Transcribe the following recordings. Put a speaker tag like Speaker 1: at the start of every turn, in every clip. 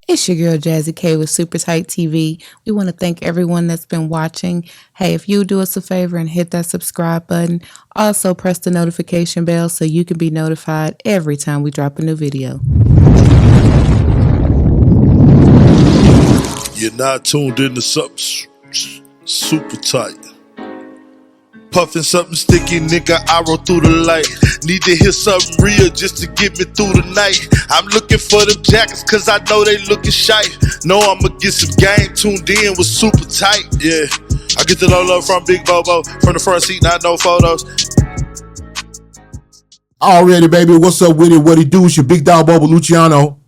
Speaker 1: It's your girl Jazzy K with Super Tight TV. We want to thank everyone that's been watching. Hey, if you do us a favor and hit that subscribe button, also press the notification bell so you can be notified every time we drop a new video.
Speaker 2: You're not tuned into something super tight. Puffin' something sticky, nigga, I roll through the light. Need to hear something real just to get me through the night. I'm looking for them jackets cause I know they looking shite. Know I'ma get some game tuned in with super tight, yeah. I get the low love from Big Bo-Bo, from the front seat, not no photos.
Speaker 3: Already, baby, what's up with it? What it do? It's your big dog, Bo-Bo Luciano.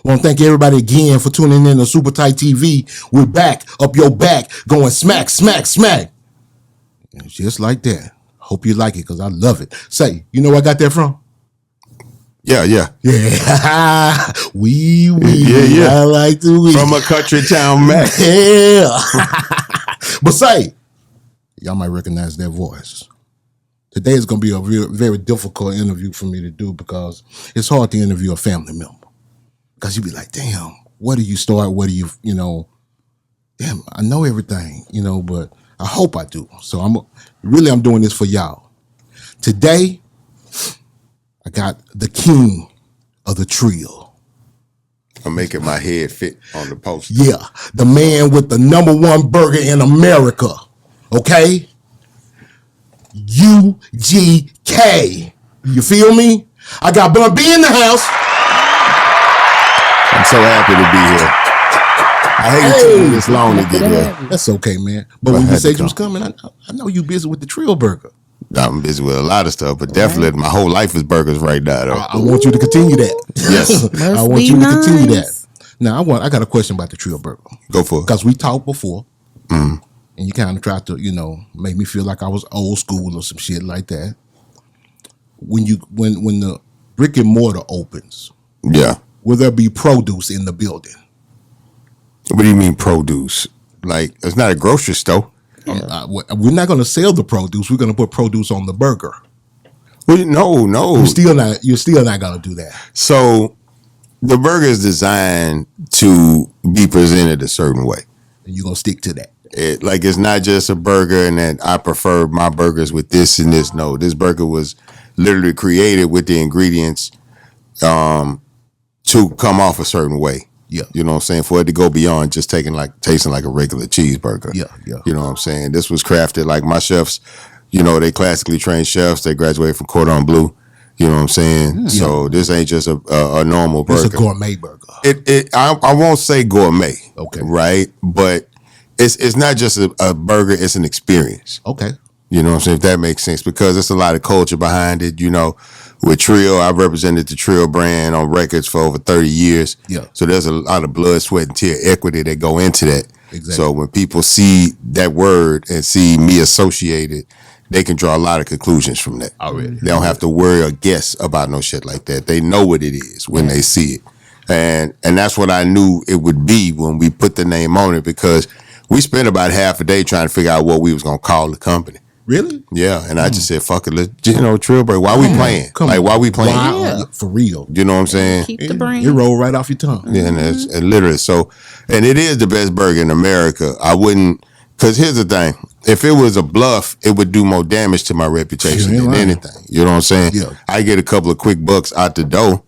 Speaker 3: Want to thank everybody again for tuning in to Super Tight TV. We're back, up your back, going smack, smack, smack. And just like that. Hope you like it, because I love it. Say, you know where I got that from?
Speaker 4: Yeah.
Speaker 3: Yeah. Wee.
Speaker 4: Yeah.
Speaker 3: I like to wee.
Speaker 4: From a country town man.
Speaker 3: Yeah. But say, y'all might recognize that voice. Today is going to be a very difficult interview for me to do because it's hard to interview a family member. Because you be like, damn, where do you start? Where do you damn, I know everything, but I hope I do. So I'm doing this for y'all. Today, I got the king of the Trill.
Speaker 4: I'm making my head fit on the poster.
Speaker 3: Yeah, the man with the #1 burger in America. Okay? UGK. You feel me? I got BUNB in the house.
Speaker 4: I'm so happy to be here. I hate it taking this long to get here.
Speaker 3: That's okay, man. But when you said you was coming, I know you busy with the Trill Burger.
Speaker 4: I'm busy with a lot of stuff, but definitely my whole life is burgers right now, though.
Speaker 3: I want you to continue that.
Speaker 4: Yes.
Speaker 3: I want you to continue that. Now, I got a question about the Trill Burger.
Speaker 4: Go for it.
Speaker 3: Because we talked before, and you kind of tried to, make me feel like I was old school or some shit like that. When the brick and mortar opens,
Speaker 4: yeah,
Speaker 3: will there be produce in the building?
Speaker 4: What do you mean produce? Like, it's not a grocery store.
Speaker 3: Yeah. We're not going to sell the produce. We're going to put produce on the burger.
Speaker 4: Well, no.
Speaker 3: You're still not going to do that.
Speaker 4: So the burger is designed to be presented a certain way.
Speaker 3: And you're going to stick to that.
Speaker 4: It's not just a burger and that I prefer my burgers with this and this. No, this burger was literally created with the ingredients to come off a certain way.
Speaker 3: Yeah.
Speaker 4: You know what I'm saying? For it to go beyond just tasting like a regular cheeseburger.
Speaker 3: Yeah.
Speaker 4: You know what I'm saying? This was crafted like my chefs, they classically trained chefs. They graduated from Cordon Bleu. You know what I'm saying? Yeah. So this ain't just a normal burger.
Speaker 3: It's a gourmet burger.
Speaker 4: I won't say gourmet.
Speaker 3: Okay.
Speaker 4: Right? But it's not just a burger, it's an experience.
Speaker 3: Okay.
Speaker 4: You know what I'm saying? If that makes sense, because there's a lot of culture behind it. With Trill, I've represented the Trill brand on records for over 30 years.
Speaker 3: Yeah.
Speaker 4: So there's a lot of blood, sweat, and tear equity that go into that.
Speaker 3: Exactly.
Speaker 4: So when people see that word and see me associated, they can draw a lot of conclusions from that.
Speaker 3: Already.
Speaker 4: They don't have to worry or guess about no shit like that. They know what it is when they see it. And that's what I knew it would be when we put the name on it, because we spent about half a day trying to figure out what we was going to call the company.
Speaker 3: Really?
Speaker 4: Yeah, and I just said, fuck it, let's, Trill Burger, why we playing? Why we playing?
Speaker 3: Yeah. For real.
Speaker 4: You know what I'm saying?
Speaker 1: Keep the brain.
Speaker 3: It rolled right off your tongue.
Speaker 4: Yeah, and it's literally so, and it is the best burger in America. I wouldn't, because here's the thing. If it was a bluff, it would do more damage to my reputation than anything. You know what I'm saying?
Speaker 3: Yeah.
Speaker 4: I get a couple of quick bucks out the door,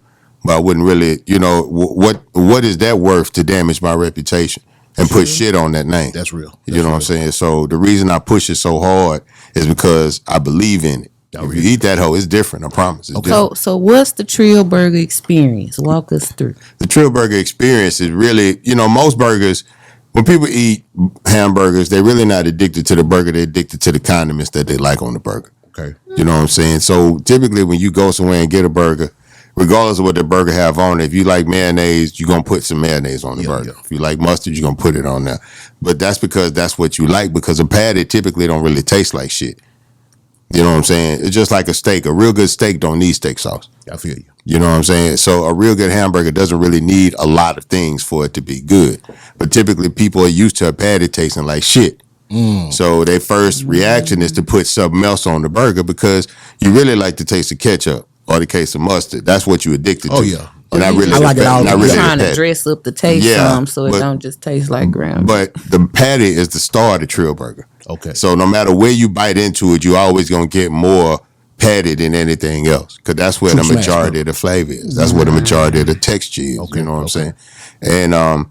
Speaker 4: but I wouldn't really, what is that worth to damage my reputation and put shit on that name?
Speaker 3: That's real.
Speaker 4: You know what I'm saying? So the reason I push it so hard is because I believe in it. If you eat that hoe, it's different. I promise. It's different.
Speaker 1: So what's the Trill Burger experience? Walk us through.
Speaker 4: The Trill Burger experience is really, most burgers, when people eat hamburgers, they're really not addicted to the burger. They're addicted to the condiments that they like on the burger.
Speaker 3: Okay.
Speaker 4: You know what I'm saying? So typically when you go somewhere and get a burger, regardless of what the burger have on it, if you like mayonnaise, you're going to put some mayonnaise on the burger. Yeah. If you like mustard, you're going to put it on there. But that's because that's what you like, because a patty typically don't really taste like shit. You know what I'm saying? It's just like a steak. A real good steak don't need steak sauce.
Speaker 3: I feel you.
Speaker 4: You know what I'm saying? So a real good hamburger doesn't really need a lot of things for it to be good. But typically people are used to a patty tasting like shit. So their first reaction is to put something else on the burger because you really like the taste of ketchup or the taste of mustard. That's what you're addicted to.
Speaker 3: Oh, yeah.
Speaker 4: and I really
Speaker 3: like it all
Speaker 4: and I
Speaker 3: together.
Speaker 4: really
Speaker 1: trying to
Speaker 4: patty.
Speaker 1: dress up the taste
Speaker 4: Yeah,
Speaker 1: some so it
Speaker 4: but-
Speaker 1: don't just taste like ground.
Speaker 4: But the patty is the star of the Trill Burger.
Speaker 3: Okay.
Speaker 4: So no matter where you bite into it, you're always gonna get more patty than anything else, because that's where
Speaker 3: True
Speaker 4: the
Speaker 3: smash
Speaker 4: majority
Speaker 3: burger.
Speaker 4: of the flavor is. That's where the majority of the texture is.
Speaker 3: Okay,
Speaker 4: You know what I'm
Speaker 3: okay.
Speaker 4: saying? And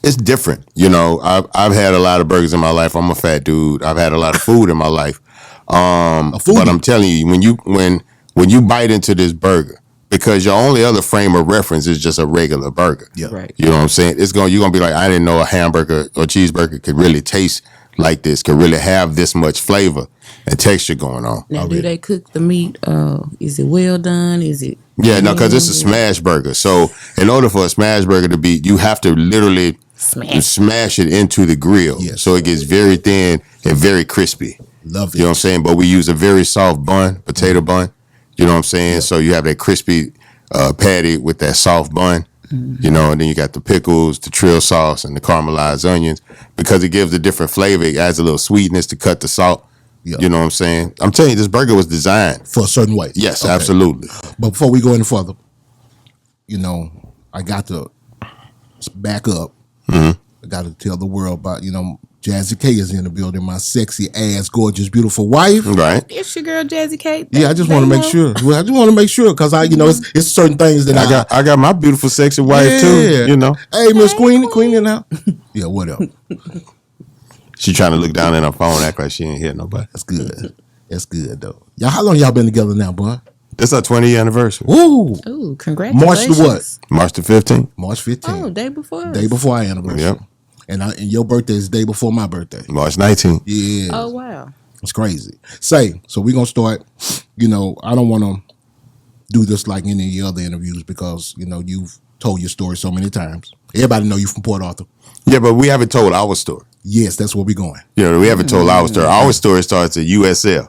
Speaker 4: it's different. You know, I've had a lot of burgers in my life. I'm a fat dude. I've had a lot of food in my life.
Speaker 3: foodie.
Speaker 4: But I'm telling you, when you bite into this burger, because your only other frame of reference is just a regular burger.
Speaker 3: Yeah.
Speaker 1: Right.
Speaker 4: You know what I'm saying? You're gonna be like, I didn't know a hamburger or cheeseburger could really taste like this, could really have this much flavor and texture going on.
Speaker 1: Now, do they cook the meat? Is it well done? Is it?
Speaker 4: Yeah, no, because it's a smash burger. So in order for a smash burger to be, you have to literally smash it into the grill.
Speaker 3: Yes.
Speaker 4: So it gets very thin and very crispy.
Speaker 3: Love it.
Speaker 4: You know what I'm saying? But we use a very soft bun, potato bun. You know what I'm saying? So you have that crispy patty with that soft bun. You know, and then you got the pickles, the Trill sauce, and the caramelized onions, because it gives a different flavor. It adds a little sweetness to cut the salt.
Speaker 3: Yeah.
Speaker 4: You know what I'm saying? I'm telling you, this burger was designed.
Speaker 3: For a certain way.
Speaker 4: Yes,
Speaker 3: Okay.
Speaker 4: absolutely.
Speaker 3: But before we go any further, you know, I got to back up. I got to tell the world about, you know, Jazzy K is in the building, my sexy ass, gorgeous, beautiful wife.
Speaker 4: Right.
Speaker 1: It's your girl Jazzy Kate.
Speaker 3: Yeah, I just want to make sure. Well, I just want to make sure because it's certain things that
Speaker 4: I got my beautiful sexy wife too. You know,
Speaker 3: Hey, Miss Queen in now. Yeah, whatever.
Speaker 4: she trying to look down in her phone, act like she ain't hear nobody.
Speaker 3: That's good. That's good though. Y'all, how long y'all been together now, boy?
Speaker 4: This our 20th anniversary.
Speaker 3: Woo!
Speaker 1: Ooh, congratulations.
Speaker 3: March the what?
Speaker 4: March the 15th.
Speaker 3: March 15th.
Speaker 1: Oh, day before. us.
Speaker 3: Day before our anniversary.
Speaker 4: Yep.
Speaker 3: And your birthday is the day before my birthday.
Speaker 4: March 19th.
Speaker 3: Yeah.
Speaker 1: Oh, wow.
Speaker 3: It's crazy. So we're gonna start, you know, I don't wanna do this like any of the other interviews because, you know, you've told your story so many times. Everybody know you from Port Arthur.
Speaker 4: Yeah, but we haven't told our story.
Speaker 3: Yes, that's where we're going.
Speaker 4: You know, we haven't told our story. Our story starts at USL.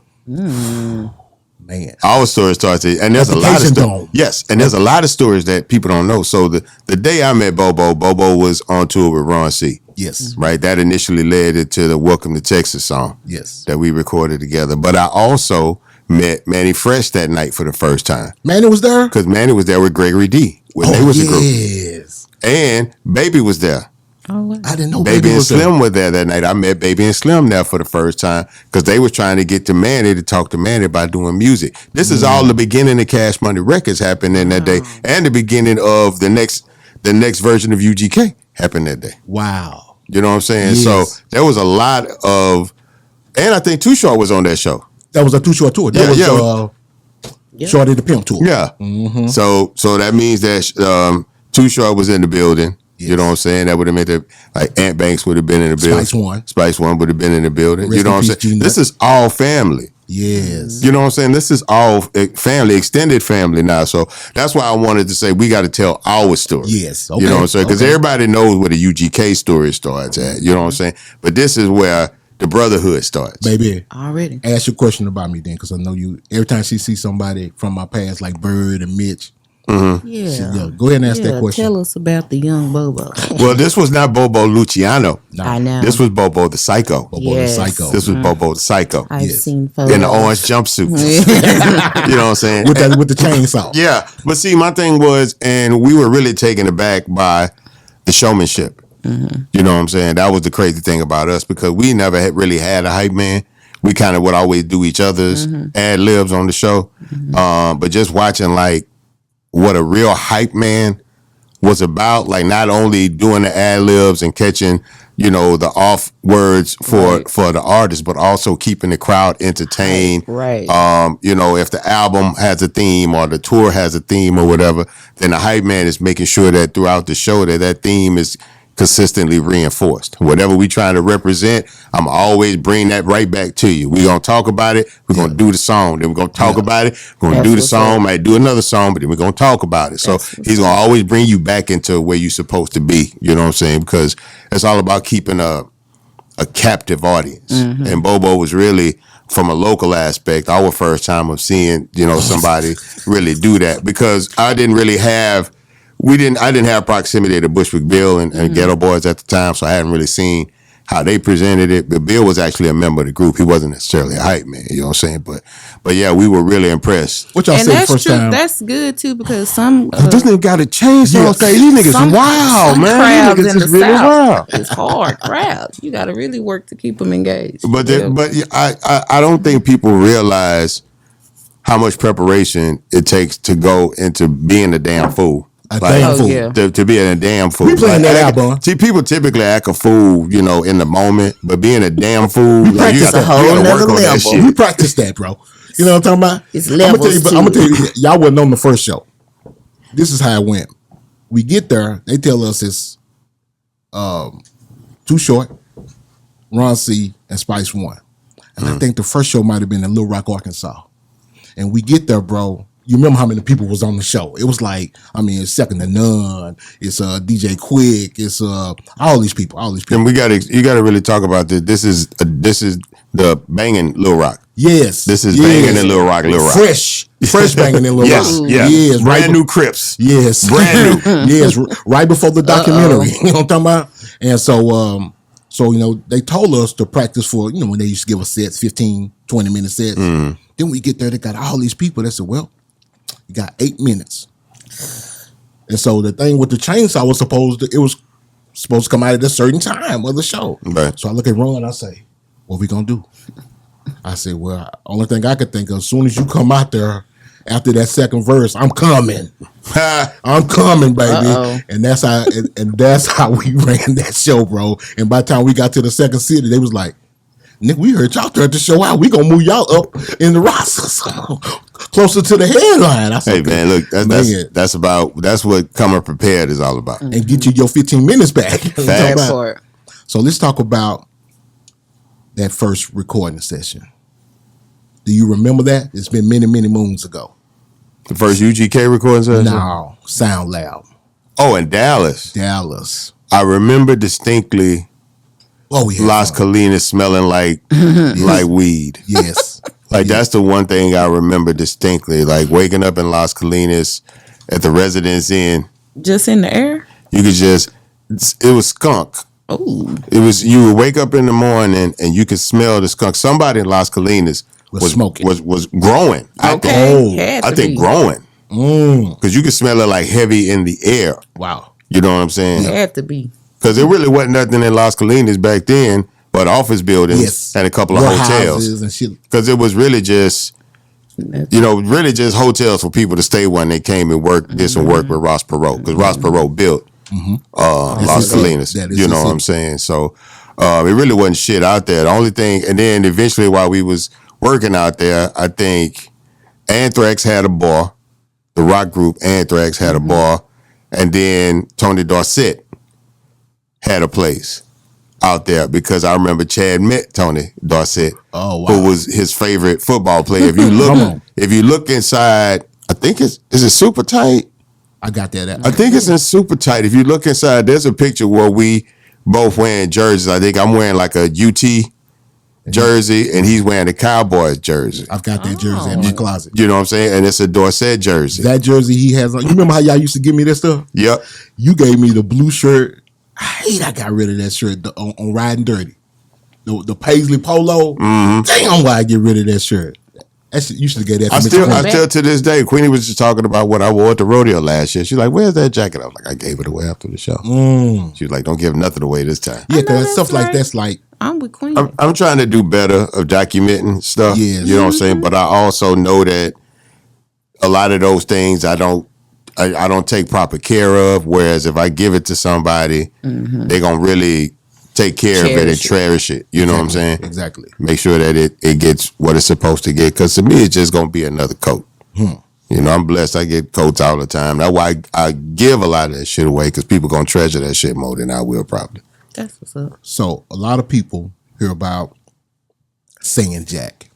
Speaker 3: Man.
Speaker 4: Our story starts at, and there's a lot of
Speaker 3: Education
Speaker 4: stories.
Speaker 3: Dome.
Speaker 4: Yes, and there's a lot of stories that people don't know. So the day I met Bo-Bo was on tour with Ron C.
Speaker 3: Yes.
Speaker 4: Right, that initially led into the Welcome to Texas song.
Speaker 3: Yes.
Speaker 4: That we recorded together. But I also met Manny Fresh that night for the first time,
Speaker 3: Manny was there?
Speaker 4: because Manny was there with Gregory D when they was a group,
Speaker 3: yes.
Speaker 4: and Baby was there.
Speaker 1: Oh, wow.
Speaker 3: I didn't know
Speaker 4: Baby and
Speaker 3: was there.
Speaker 4: Slim were there that night. I met Baby and Slim there for the first time because they was trying to get to Manny to talk to Manny about doing music. This is all the beginning of Cash Money Records happening that day, and the beginning of the next version of UGK happened that day.
Speaker 3: Wow.
Speaker 4: You know what I'm saying?
Speaker 3: Yes.
Speaker 4: So there was a lot of, and I think Too Short was on that show.
Speaker 3: That was a Too Short tour. That was Shorty the Pimp tour.
Speaker 4: Yeah. So that means that Too Short was in the building. You know what I'm saying? That would have meant that like Ant Banks would have been in the building. Spice One would have been in the building.
Speaker 3: Rest
Speaker 4: you know
Speaker 3: in
Speaker 4: what I'm
Speaker 3: peace,
Speaker 4: saying?
Speaker 3: G-Nut.
Speaker 4: This is all family.
Speaker 3: Yes.
Speaker 4: You know what I'm saying? This is all family, extended family now. So that's why I wanted to say we got to tell our story.
Speaker 3: Yes.
Speaker 4: You know what I'm saying? Because everybody knows where the UGK story starts at. You know what I'm saying? But this is where the brotherhood starts.
Speaker 3: Baby,
Speaker 1: Already.
Speaker 3: ask your question about me then, because I know you. Every time she sees somebody from my past, like Bird and Mitch,
Speaker 1: Yeah.
Speaker 3: go ahead and ask that question.
Speaker 1: Tell us about the young Bobo.
Speaker 4: Well, this was not Bobo Luciano.
Speaker 1: I know.
Speaker 4: This was Bobo the Psycho.
Speaker 3: Bobo
Speaker 1: Yes.
Speaker 3: the Psycho.
Speaker 4: This was Bobo the Psycho.
Speaker 1: I've
Speaker 3: Yes.
Speaker 1: seen photos.
Speaker 4: In the orange jumpsuit. You know what I'm saying?
Speaker 3: with the chainsaw.
Speaker 4: Yeah. But see, my thing was, and we were really taken aback by the showmanship. You know what I'm saying? That was the crazy thing about us, because we never had really had a hype man. We kind of would always do each other's ad libs on the show. But just watching like what a real hype man was about, like not only doing the ad libs and catching, you know, the off words for the artist, but also keeping the crowd entertained.
Speaker 1: Right.
Speaker 4: You know, if the album has a theme or the tour has a theme or whatever, then the hype man is making sure that throughout the show that theme is consistently reinforced. Whatever we trying to represent, I'm always bring that right back to you. We're going to talk about it. We're going to do the song. Then we're going to talk about it. We're going to do the song. Might do another song, but then we're going to talk about it. So he's going to always bring you back into where you're supposed to be. You know what I'm saying? Because it's all about keeping a captive audience. And Bobo was really, from a local aspect, our first time of seeing, you know, somebody really do that, because I didn't have proximity to Bushwick Bill and Ghetto Boys at the time, so I hadn't really seen how they presented it. But Bill was actually a member of the group. He wasn't necessarily a hype man, you know what I'm saying? But yeah, we were really impressed.
Speaker 3: What y'all
Speaker 1: And
Speaker 3: said the
Speaker 1: that's
Speaker 3: first
Speaker 1: true.
Speaker 3: time?
Speaker 1: That's good too because some
Speaker 4: This nigga got a chainsaw on stage. These niggas
Speaker 1: some
Speaker 4: wild, man.
Speaker 1: crowds
Speaker 4: These niggas
Speaker 1: in the
Speaker 4: is really
Speaker 1: South
Speaker 4: wild.
Speaker 1: it's hard crowds. You got to really work to keep them engaged.
Speaker 4: But
Speaker 1: Yeah.
Speaker 4: I don't think people realize how much preparation it takes to go into being a damn fool.
Speaker 3: Damn fool.
Speaker 1: yeah.
Speaker 4: To be a damn fool.
Speaker 3: We playing that album.
Speaker 4: See, people typically act a fool, you know, in the moment, but being a damn fool, like, you
Speaker 3: practice
Speaker 4: got
Speaker 3: a
Speaker 4: to
Speaker 5: whole
Speaker 4: work
Speaker 5: nother
Speaker 4: on that
Speaker 5: level.
Speaker 4: shit.
Speaker 3: We practiced that, bro. You know what I'm talking about?
Speaker 5: It's
Speaker 3: I'm gonna
Speaker 5: levels
Speaker 3: tell
Speaker 5: to
Speaker 3: you, y'all wasn't on the first show. This is how it went. We get there, they tell us it's Too Short, Ron C, and Spice One. And I think the first show might have been in Little Rock, Arkansas. And we get there, bro. You remember how many people was on the show? It was like, I mean, it's Second to None. It's DJ Quick. It's all these people.
Speaker 4: And you gotta really talk about this. This is the banging Lil Rock.
Speaker 3: Yes.
Speaker 4: This is banging in Lil Rock.
Speaker 3: Fresh banging in Lil
Speaker 4: Yes,
Speaker 3: Rock.
Speaker 4: yeah.
Speaker 3: Yes.
Speaker 4: Brand new Crips.
Speaker 3: Yes.
Speaker 4: Brand new.
Speaker 3: Yes. Right before the documentary. You know what I'm talking about? And so, you know, they told us to practice for, you know, when they used to give us sets, 15, 20-minute sets. Then we get there, they got all these people. They said, well, you got 8 minutes. And so the thing with the chainsaw was supposed to come out at a certain time of the show.
Speaker 4: Right.
Speaker 3: So I look at Ron, I say, what we gonna do? I said, well, only thing I could think of, as soon as you come out there after that second verse, I'm coming. I'm coming, baby.
Speaker 5: Uh-oh.
Speaker 3: And that's how we ran that show, bro. And by the time we got to the second city, they was like, Nick, we heard y'all start the show out. We gonna move y'all up in the rosters, closer to the headline. I said,
Speaker 4: Hey man, look, that's what coming prepared is all about.
Speaker 3: and get you your 15 minutes back.
Speaker 5: that part.
Speaker 3: So let's talk about that first recording session. Do you remember that? It's been many, many moons ago.
Speaker 4: The first UGK recording session?
Speaker 3: No, Sound Loud,
Speaker 4: Oh, in Dallas.
Speaker 3: Dallas.
Speaker 4: I remember distinctly
Speaker 3: Oh, we had
Speaker 4: Las
Speaker 3: fun.
Speaker 4: Colinas smelling like weed.
Speaker 3: Yes.
Speaker 4: Like that's the one thing I remember distinctly. Like waking up in Las Colinas at the Residence Inn,
Speaker 1: Just in the air.
Speaker 4: you could it was skunk.
Speaker 1: Oh,
Speaker 4: It was you would wake up in the morning and you could smell the skunk. Somebody in Las Colinas
Speaker 3: Was smoking.
Speaker 4: was growing.
Speaker 1: okay.
Speaker 3: Oh,
Speaker 1: Had
Speaker 4: I
Speaker 1: to
Speaker 4: think
Speaker 1: be.
Speaker 4: growing because you could smell it like heavy in the air.
Speaker 3: Wow.
Speaker 4: You know what I'm saying?
Speaker 1: Had to be.
Speaker 4: Because there really wasn't nothing in Las Colinas back then but office buildings
Speaker 3: Yes.
Speaker 4: and a couple of hotels.
Speaker 3: Warehouses and shit.
Speaker 4: Because it was really just, really just hotels for people to stay when they came and work this and work with Ross Perot. Because Ross Perot built Las Colinas.
Speaker 3: That is
Speaker 4: You know
Speaker 3: his
Speaker 4: what I'm saying? So it really wasn't shit out there. The only thing, and then eventually while we was working out there, I think Anthrax had a bar. The rock group Anthrax had a bar. And then Tony Dorsett had a place out there because I remember Chad met Tony Dorsett, who was his favorite football player. If you look inside, I think is it Super Tight?
Speaker 3: I got that.
Speaker 4: I think it's in Super Tight. If you look inside, there's a picture where we both wearing jerseys. I think I'm wearing like a UT jersey and he's wearing a Cowboys jersey.
Speaker 3: I've got that jersey in my closet.
Speaker 4: You know what I'm saying? And it's a Dorsett jersey.
Speaker 3: That jersey he has on. You remember how y'all used to give me that stuff?
Speaker 4: Yep.
Speaker 3: You gave me the blue shirt. I hate I got rid of that shirt on Riding Dirty. The Paisley Polo. Damn, why I get rid of that shirt. You should have gave that to
Speaker 4: I
Speaker 3: Mr.
Speaker 4: still to this day, Queenie was just talking about what I wore at the rodeo last year. She's like, "Where's that jacket?" I was like, "I gave it away after the show." She was like, "Don't give nothing away this time."
Speaker 3: Yeah, because stuff
Speaker 1: that's
Speaker 3: like
Speaker 1: right.
Speaker 3: that's like,
Speaker 1: I'm with Queen.
Speaker 4: I'm trying to do better of documenting stuff.
Speaker 3: Yes.
Speaker 4: You know what I'm saying? But I also know that a lot of those things I don't take proper care of. Whereas if I give it to somebody, they're gonna really take care of it and
Speaker 5: Cherish it.
Speaker 4: cherish it. You know what I'm saying?
Speaker 3: Exactly.
Speaker 4: Make sure that it gets what it's supposed to get. Because to me, it's just gonna be another coat. You know, I'm blessed. I get coats all the time. That's why I give a lot of that shit away because people gonna treasure that shit more than I will probably.
Speaker 1: That's what's up.
Speaker 3: So a lot of people hear about Saying Jack.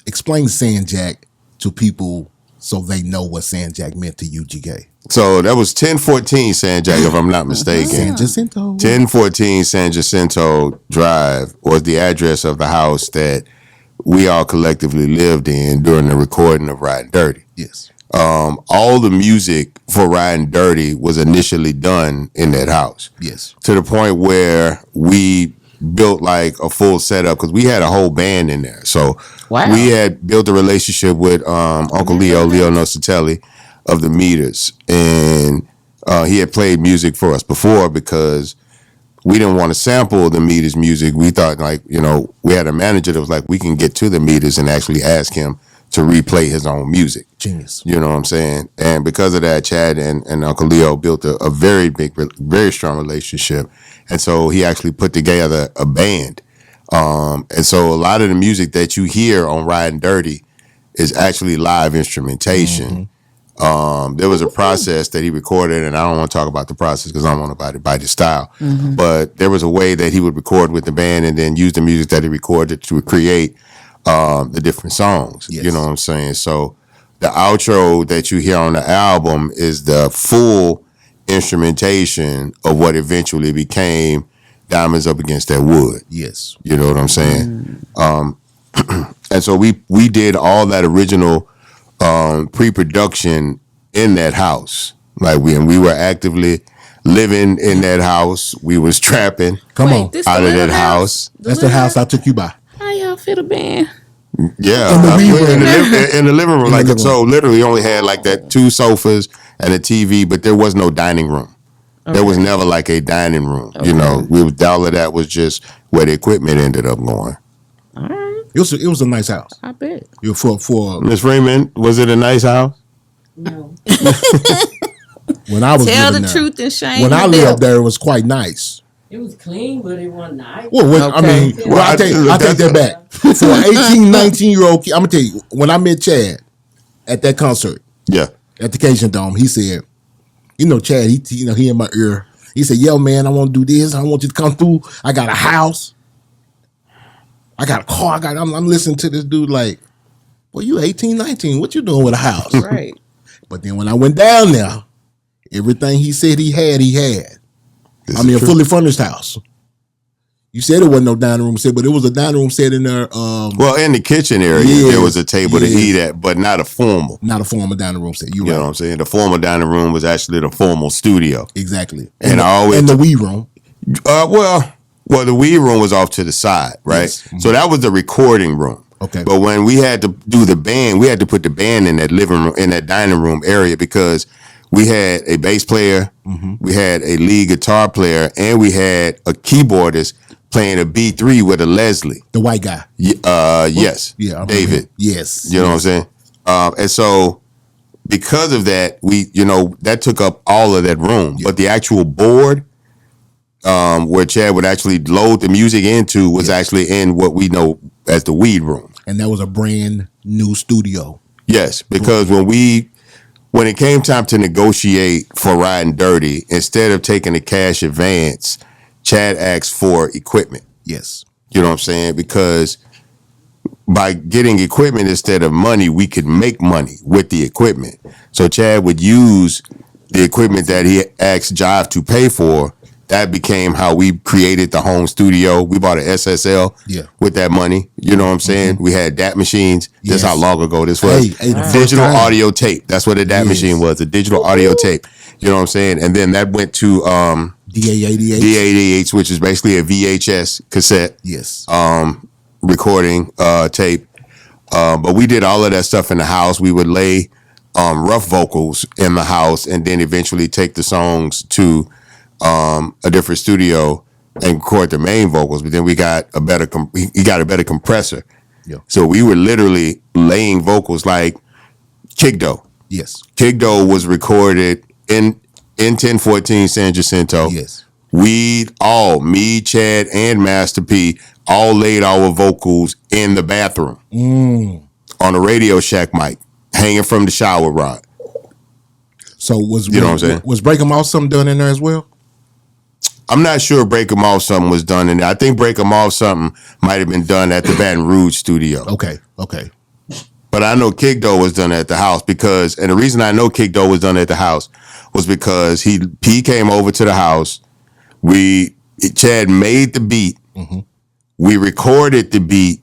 Speaker 3: Explain Saying Jack to people so they know what Saying Jack meant to UGK.
Speaker 4: So that was 1014 San Jac, if I'm not mistaken.
Speaker 3: San Jacinto.
Speaker 4: 1014 San Jacinto Drive was the address of the house that we all collectively lived in during the recording of Riding Dirty.
Speaker 3: Yes.
Speaker 4: All the music for Riding Dirty was initially done in that house.
Speaker 3: Yes.
Speaker 4: To the point where we built like a full setup because we had a whole band in there. So
Speaker 1: Wow.
Speaker 4: we had built a relationship with Uncle Leo Nosatelli of the Meters, and he had played music for us before because we didn't want to sample the Meters music. We thought like, you know, we had a manager that was like, we can get to the Meters and actually ask him to replay his own music.
Speaker 3: Genius.
Speaker 4: You know what I'm saying? And because of that, Chad and Uncle Leo built a very big, very strong relationship. And so he actually put together a band. And so a lot of the music that you hear on Riding Dirty is actually live instrumentation. There was a process that he recorded, and I don't want to talk about the process because I don't want to bite his style. But there was a way that he would record with the band and then use the music that he recorded to create the different songs.
Speaker 3: Yes.
Speaker 4: You know what I'm saying? So the outro that you hear on the album is the full instrumentation of what eventually became Diamonds Up Against That Wood.
Speaker 3: Yes.
Speaker 4: You know what I'm saying? And so we did all that original pre-production in that house. Like we were actively living in that house. We was trapping
Speaker 3: Come on.
Speaker 1: this
Speaker 4: out
Speaker 1: the
Speaker 4: of that
Speaker 1: little
Speaker 4: house.
Speaker 3: That's the house I took you by.
Speaker 1: How y'all fit a band?
Speaker 4: Yeah,
Speaker 3: In the living room.
Speaker 4: in the living room.
Speaker 3: In the
Speaker 4: Like
Speaker 3: living
Speaker 4: so, literally only had like that 2 sofas and a TV, but there was no dining room. There was never like a dining room. You know, all of that was just where the equipment ended up going.
Speaker 1: All right,
Speaker 3: It was a nice house.
Speaker 1: I bet.
Speaker 3: For
Speaker 4: Miss Freeman, was it a nice house?
Speaker 5: No.
Speaker 3: when I was
Speaker 1: Tell the
Speaker 3: living there.
Speaker 1: truth and shame.
Speaker 3: When I
Speaker 1: the devil.
Speaker 3: lived there, it was quite nice.
Speaker 5: It was clean, but it wasn't nice.
Speaker 3: Well, I mean,
Speaker 1: Okay.
Speaker 3: well, I take that back. For an 18, 19-year-old kid, I'm gonna tell you, when I met Chad at that concert
Speaker 4: Yeah.
Speaker 3: at the Cajun Dome, he said, you know, Chad, he in my ear. He said, yo, man, I want to do this. I want you to come through. I got a house. I got a car. I'm listening to this dude like, well, you 18, 19. What you doing with a house?
Speaker 1: Right.
Speaker 3: But then when I went down there, everything he said he had.
Speaker 4: This
Speaker 3: I mean,
Speaker 4: is
Speaker 3: a
Speaker 4: true.
Speaker 3: fully furnished house. You said it wasn't no dining room set, but it was a dining room set in there.
Speaker 4: Well, in the kitchen area,
Speaker 3: Yes,
Speaker 4: there was a table to
Speaker 3: yes.
Speaker 4: eat at, but not a formal.
Speaker 3: Not a formal dining room set.
Speaker 4: You know what I'm saying? The formal dining room was actually the formal studio.
Speaker 3: Exactly.
Speaker 4: And I always-
Speaker 3: the Wii room.
Speaker 4: Well, the weed room was off to the side, right?
Speaker 3: Yes.
Speaker 4: So that was the recording room.
Speaker 3: Okay.
Speaker 4: But when we had to do the band, we had to put the band in that living room, in that dining room area because we had a bass player, we had a lead guitar player, and we had a keyboardist playing a B3 with a Leslie.
Speaker 3: The white guy.
Speaker 4: Yes.
Speaker 3: Yeah. I remember
Speaker 4: David.
Speaker 3: him. Yes.
Speaker 4: You know what I'm saying? And so because of that, that took up all of that room. But the actual board where Chad would actually load the music into was actually in what we know as the weed room.
Speaker 3: And that was a brand new studio.
Speaker 4: Yes, because when it came time to negotiate for Riding Dirty, instead of taking a cash advance, Chad asked for equipment.
Speaker 3: Yes.
Speaker 4: You know what I'm saying? Because by getting equipment instead of money, we could make money with the equipment. So Chad would use the equipment that he asked Jive to pay for. That became how we created the home studio. We bought an SSL with that money. You know what I'm saying? We had DAT machines.
Speaker 3: Yes.
Speaker 4: That's how long ago this was.
Speaker 3: Hey, the first
Speaker 4: digital
Speaker 3: time.
Speaker 4: audio tape. That's what a DAT machine was, a digital audio tape. You know what I'm saying? And then that went to
Speaker 3: DA88.
Speaker 4: DA88, which is basically a VHS cassette
Speaker 3: Yes.
Speaker 4: recording tape. But we did all of that stuff in the house. We would lay rough vocals in the house and then eventually take the songs to a different studio and record the main vocals. But then we got a better he got a better compressor.
Speaker 3: Yeah.
Speaker 4: So we were literally laying vocals like Kigdo.
Speaker 3: Yes.
Speaker 4: Kigdo was recorded in 1014 San Jacinto.
Speaker 3: Yes.
Speaker 4: We all, me, Chad, and Master P, all laid our vocals in the bathroom on a Radio Shack mic, hanging from the shower rod.
Speaker 3: So was
Speaker 4: You know what I'm saying?
Speaker 3: Was Break 'Em Off something done in there as well?
Speaker 4: I'm not sure Break 'Em Off something was done in there. I think Break 'Em Off something might have been done at the Baton Rouge studio.
Speaker 3: Okay.
Speaker 4: But I know Kigdo was done at the house and the reason I know Kigdo was done at the house was because P came over to the house. Chad made the beat. We recorded the beat.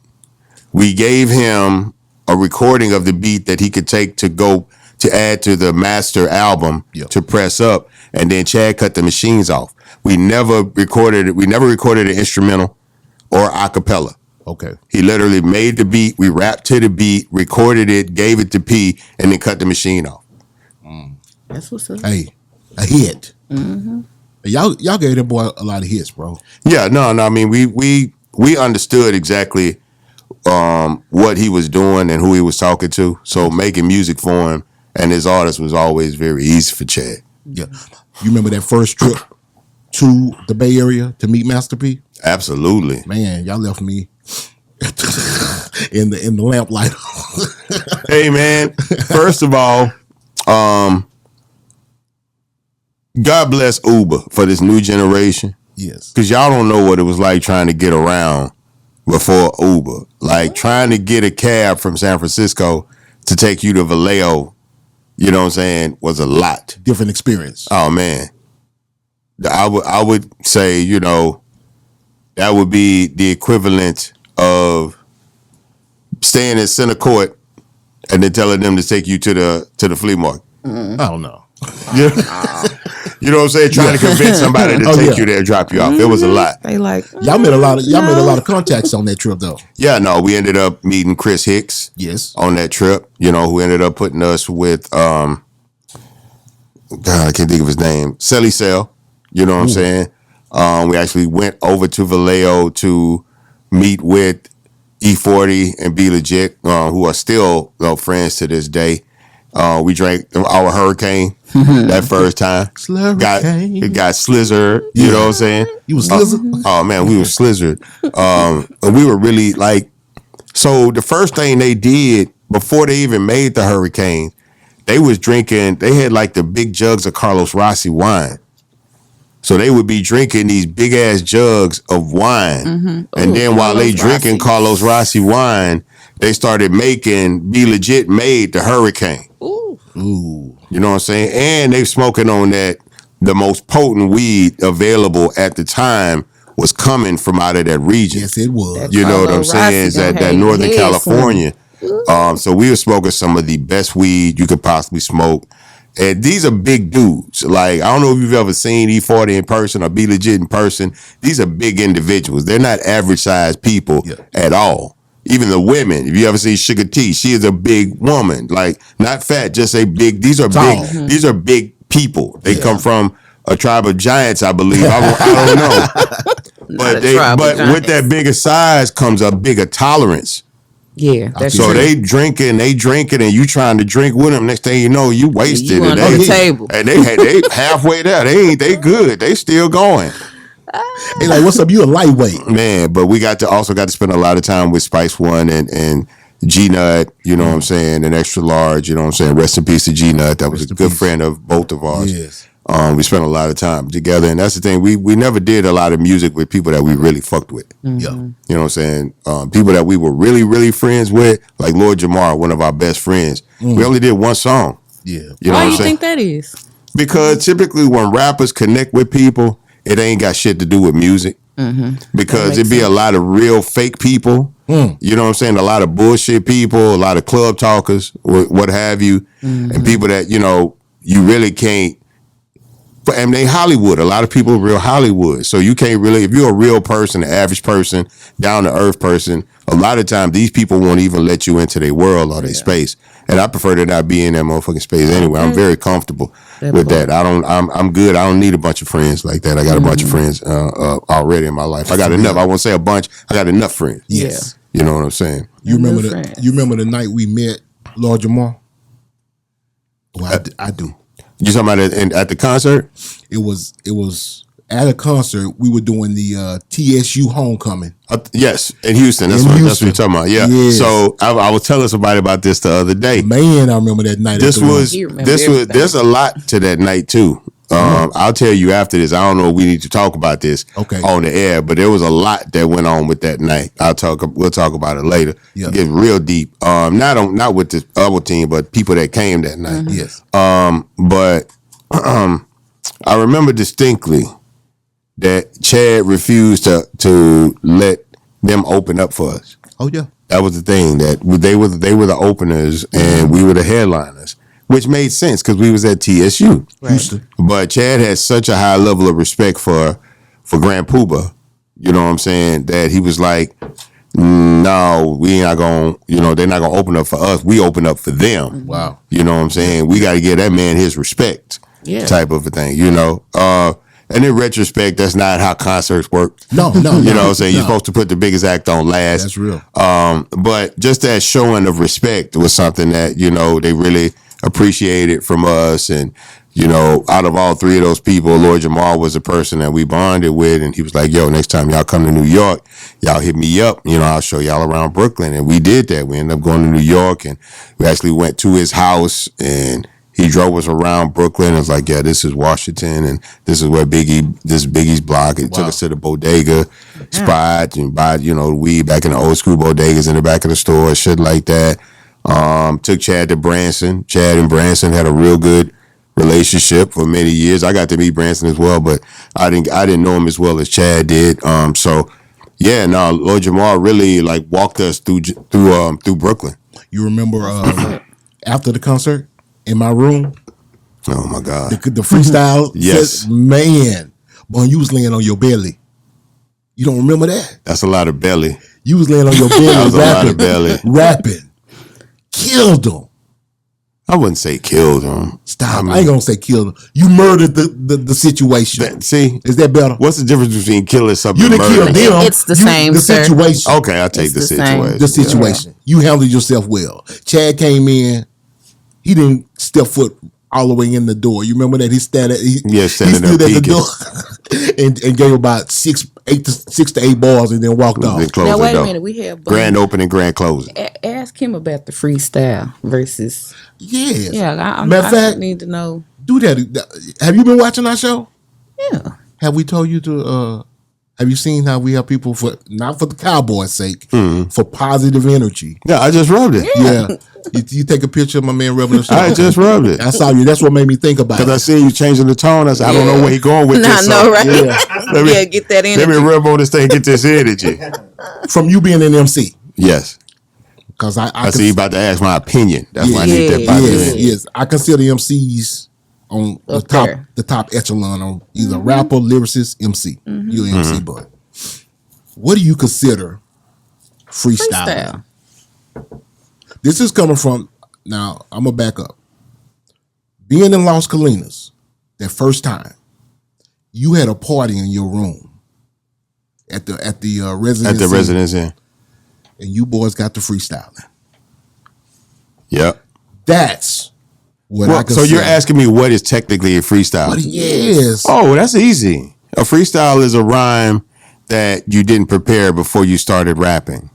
Speaker 4: We gave him a recording of the beat that he could take to go to add to the master album to press up. And then Chad cut the machines off. We never recorded an instrumental. or a cappella.
Speaker 3: Okay.
Speaker 4: He literally made the beat, we rapped to the beat, recorded it, gave it to P, and then cut the machine off.
Speaker 1: That's what's up.
Speaker 3: Hey, a hit. Y'all gave that boy a lot of hits, bro.
Speaker 4: Yeah, no. I mean, we understood exactly what he was doing and who he was talking to. So making music for him and his artist was always very easy for Chad.
Speaker 3: Yeah. You remember that first trip to the Bay Area to meet Master P?
Speaker 4: Absolutely.
Speaker 3: Man, y'all left me in the lamplight.
Speaker 4: Hey, man. First of all, God bless Uber for this new generation.
Speaker 3: Yes.
Speaker 4: Because y'all don't know what it was like trying to get around before Uber. Like trying to get a cab from San Francisco to take you to Vallejo, you know what I'm saying, was a lot.
Speaker 3: Different experience.
Speaker 4: Oh, man. I would say, you know, that would be the equivalent of staying in center court and then telling them to take you to the flea market.
Speaker 3: I don't know.
Speaker 4: Yeah. You know what I'm saying? Trying to convince somebody to take you there and drop you off. It was a lot.
Speaker 1: They like
Speaker 3: Y'all made a lot of contacts on that trip though.
Speaker 4: Yeah, no, we ended up meeting Chris Hicks.
Speaker 3: Yes.
Speaker 4: On that trip, you know, who ended up putting us with God, I can't think of his name. Selly Cell. You know what I'm saying? We actually went over to Vallejo to meet with E40 and Be Legit, who are still friends to this day. We drank our Hurricane that first time. It got slizzard. You know what I'm saying?
Speaker 3: You was slizzard?
Speaker 4: Oh man, we were slizzard. And we were really like, so the first thing they did before they even made the Hurricane, they was drinking, they had like the big jugs of Carlos Rossi wine. So they would be drinking these big ass jugs of wine. And then while they drinking Carlos Rossi wine, they started making, Be Legit made the Hurricane.
Speaker 3: Ooh.
Speaker 4: You know what I'm saying? And they smoking on that, the most potent weed available at the time was coming from out of that region.
Speaker 3: Yes, it was.
Speaker 4: You know what I'm saying? Is that Northern California. So we were smoking some of the best weed you could possibly smoke. And these are big dudes. Like, I don't know if you've ever seen E40 in person or Be Legit in person. These are big individuals. They're not average sized people at all. Even the women, if you ever see Sugar T, she is a big woman. Like, not fat, just a big, these are big, these are big people. They come from a tribe of giants, I believe. I don't know. But with that bigger size comes a bigger tolerance.
Speaker 1: Yeah, that's
Speaker 4: so
Speaker 1: true.
Speaker 4: they drinking, and you trying to drink with them. Next thing you know, you wasted
Speaker 1: you
Speaker 4: it.
Speaker 1: on the table.
Speaker 4: And they halfway there. They good. They still going.
Speaker 3: Hey, like, what's up? You a lightweight,
Speaker 4: man? But we also got to spend a lot of time with Spice One and G Nut. You know what I'm saying? And Extra Large. You know what I'm saying? Rest in peace to G Nut. That was a good friend of both of ours.
Speaker 3: Yes.
Speaker 4: We spent a lot of time together, and that's the thing. We never did a lot of music with people that we really fucked with.
Speaker 3: Yeah.
Speaker 4: You know what I'm saying? People that we were really, really friends with, like Lord Jamar, one of our best friends. We only did one song.
Speaker 3: Yeah.
Speaker 4: You know
Speaker 1: Why
Speaker 4: what
Speaker 1: do you
Speaker 4: I'm
Speaker 1: think that is?
Speaker 4: Because typically when rappers connect with people, it ain't got shit to do with music. Because it be a lot of real fake people. You know what I'm saying? A lot of bullshit people, a lot of club talkers, what have you. And people that, you know, you really can't. And they Hollywood. A lot of people are real Hollywood. So you can't really, if you're a real person, an average person, down to earth person, a lot of times these people won't even let you into their world or their space. And I prefer to not be in that motherfucking space anyway. I'm very comfortable with that. I'm good. I don't need a bunch of friends like that. I got a bunch of friends already in my life. I got enough. I won't say a bunch. I got enough friends.
Speaker 3: Yes.
Speaker 4: You know what I'm saying?
Speaker 3: You remember the night we met Lord Jamar? Well, I do.
Speaker 4: You talking about at the concert?
Speaker 3: It was at a concert. We were doing the TSU homecoming.
Speaker 4: Yes, in Houston. That's what you're talking about. Yeah. Yes. So I was telling somebody about this the other day.
Speaker 3: Man, I remember that night.
Speaker 4: There's a lot to that night too. I'll tell you after this. I don't know if we need to talk about this on the air, but there was a lot that went on with that night. We'll talk about it later. Yeah. Get real deep. Not with the other team, but people that came that night.
Speaker 3: Yes.
Speaker 4: But I remember distinctly that Chad refused to let them open up for us.
Speaker 3: Oh yeah.
Speaker 4: That was the thing, that they were the openers and we were the headliners. Which made sense because we was at TSU.
Speaker 3: Houston.
Speaker 4: But Chad had such a high level of respect for Grand Poobah You know what I'm saying? That he was like, no, we not gonna, they're not gonna open up for us. We open up for them.
Speaker 3: Wow.
Speaker 4: You know what I'm saying? We got to give that man his respect.
Speaker 1: Yeah.
Speaker 4: Type of a thing. And in retrospect, that's not how concerts work.
Speaker 3: No.
Speaker 4: You know what I'm saying? You're supposed to put the biggest act on last.
Speaker 3: That's real.
Speaker 4: But just that showing of respect was something that, they really appreciated from us. And, out of all three of those people, Lord Jamar was a person that we bonded with. And he was like, yo, next time y'all come to New York, y'all hit me up. I'll show y'all around Brooklyn. And we did that. We ended up going to New York, and we actually went to his house, and he drove us around Brooklyn. It was like, yeah, this is Washington, and this is where this is Biggie's block. It took us to the bodega spot and buy, the weed back in the old school bodegas in the back of the store, shit like that. Took Chad to Branson. Chad and Branson had a real good relationship for many years. I got to meet Branson as well, but I didn't know him as well as Chad did. Lord Jamar really like walked us through Brooklyn.
Speaker 3: You remember after the concert in my room?
Speaker 4: Oh my God.
Speaker 3: The freestyle?
Speaker 4: Yes.
Speaker 3: Man, boy, you was laying on your belly. You don't remember that?
Speaker 4: That's a lot of belly.
Speaker 3: You was laying on your belly.
Speaker 4: That was
Speaker 3: rapping,
Speaker 4: a lot of belly.
Speaker 3: Rapping. Killed him.
Speaker 4: I wouldn't say killed him.
Speaker 3: Stop. I ain't gonna say killed him. You murdered the situation.
Speaker 4: See?
Speaker 3: Is that better?
Speaker 4: What's the difference between killing something
Speaker 3: You
Speaker 4: and
Speaker 3: didn't kill
Speaker 4: murdering?
Speaker 3: them.
Speaker 1: It's the same,
Speaker 3: The
Speaker 1: sir.
Speaker 3: situation.
Speaker 4: Okay, I'll take
Speaker 1: It's
Speaker 4: the
Speaker 1: the same.
Speaker 4: situation.
Speaker 3: The situation. You handled yourself well. Chad came in. He didn't step foot all the way in the door. You remember that? He stood at the door and gave about 6 to 8 bars and then walked off.
Speaker 4: Then closed
Speaker 1: Now
Speaker 4: the
Speaker 1: wait a
Speaker 4: door.
Speaker 1: minute, we have
Speaker 4: Grand opening, grand closing.
Speaker 1: Ask him about the freestyle versus.
Speaker 3: Yes.
Speaker 1: Yeah,
Speaker 3: Matter of
Speaker 1: I
Speaker 3: fact,
Speaker 1: need to know.
Speaker 3: do that. Have you been watching our show?
Speaker 1: Yeah.
Speaker 3: Have we told you to? Have you seen how we have people for not for the Cowboys' sake, for positive energy?
Speaker 4: Yeah, I just rubbed it.
Speaker 3: Yeah. You take a picture of my man rubbing the show.
Speaker 4: I just rubbed it.
Speaker 3: I saw you. That's what made me think about it.
Speaker 4: Because I see you changing the tone. I said, I don't know where he going with this.
Speaker 1: No, right?
Speaker 4: Yeah.
Speaker 1: Get that
Speaker 4: Let me
Speaker 1: energy.
Speaker 4: rub on this thing, get this energy.
Speaker 3: From you being an MC.
Speaker 4: Yes.
Speaker 3: Because
Speaker 4: I see you about to ask my opinion. That's why I need that
Speaker 1: Yeah.
Speaker 4: positive
Speaker 3: Yes,
Speaker 4: energy.
Speaker 3: yes. I consider MCs on
Speaker 1: Up there.
Speaker 3: the top echelon on either rapper, lyricist, MC. You're an MC, but what do you consider freestyling? This is coming from, now I'm gonna back up. Being in Las Colinas, that first time, you had a party in your room at the residence.
Speaker 4: At the residence inn.
Speaker 3: And you boys got to freestyling.
Speaker 4: Yep.
Speaker 3: That's what I
Speaker 4: Well, so
Speaker 3: consider.
Speaker 4: you're asking me what is technically a freestyle?
Speaker 3: Yes.
Speaker 4: Oh, that's easy. A freestyle is a rhyme that you didn't prepare before you started rapping.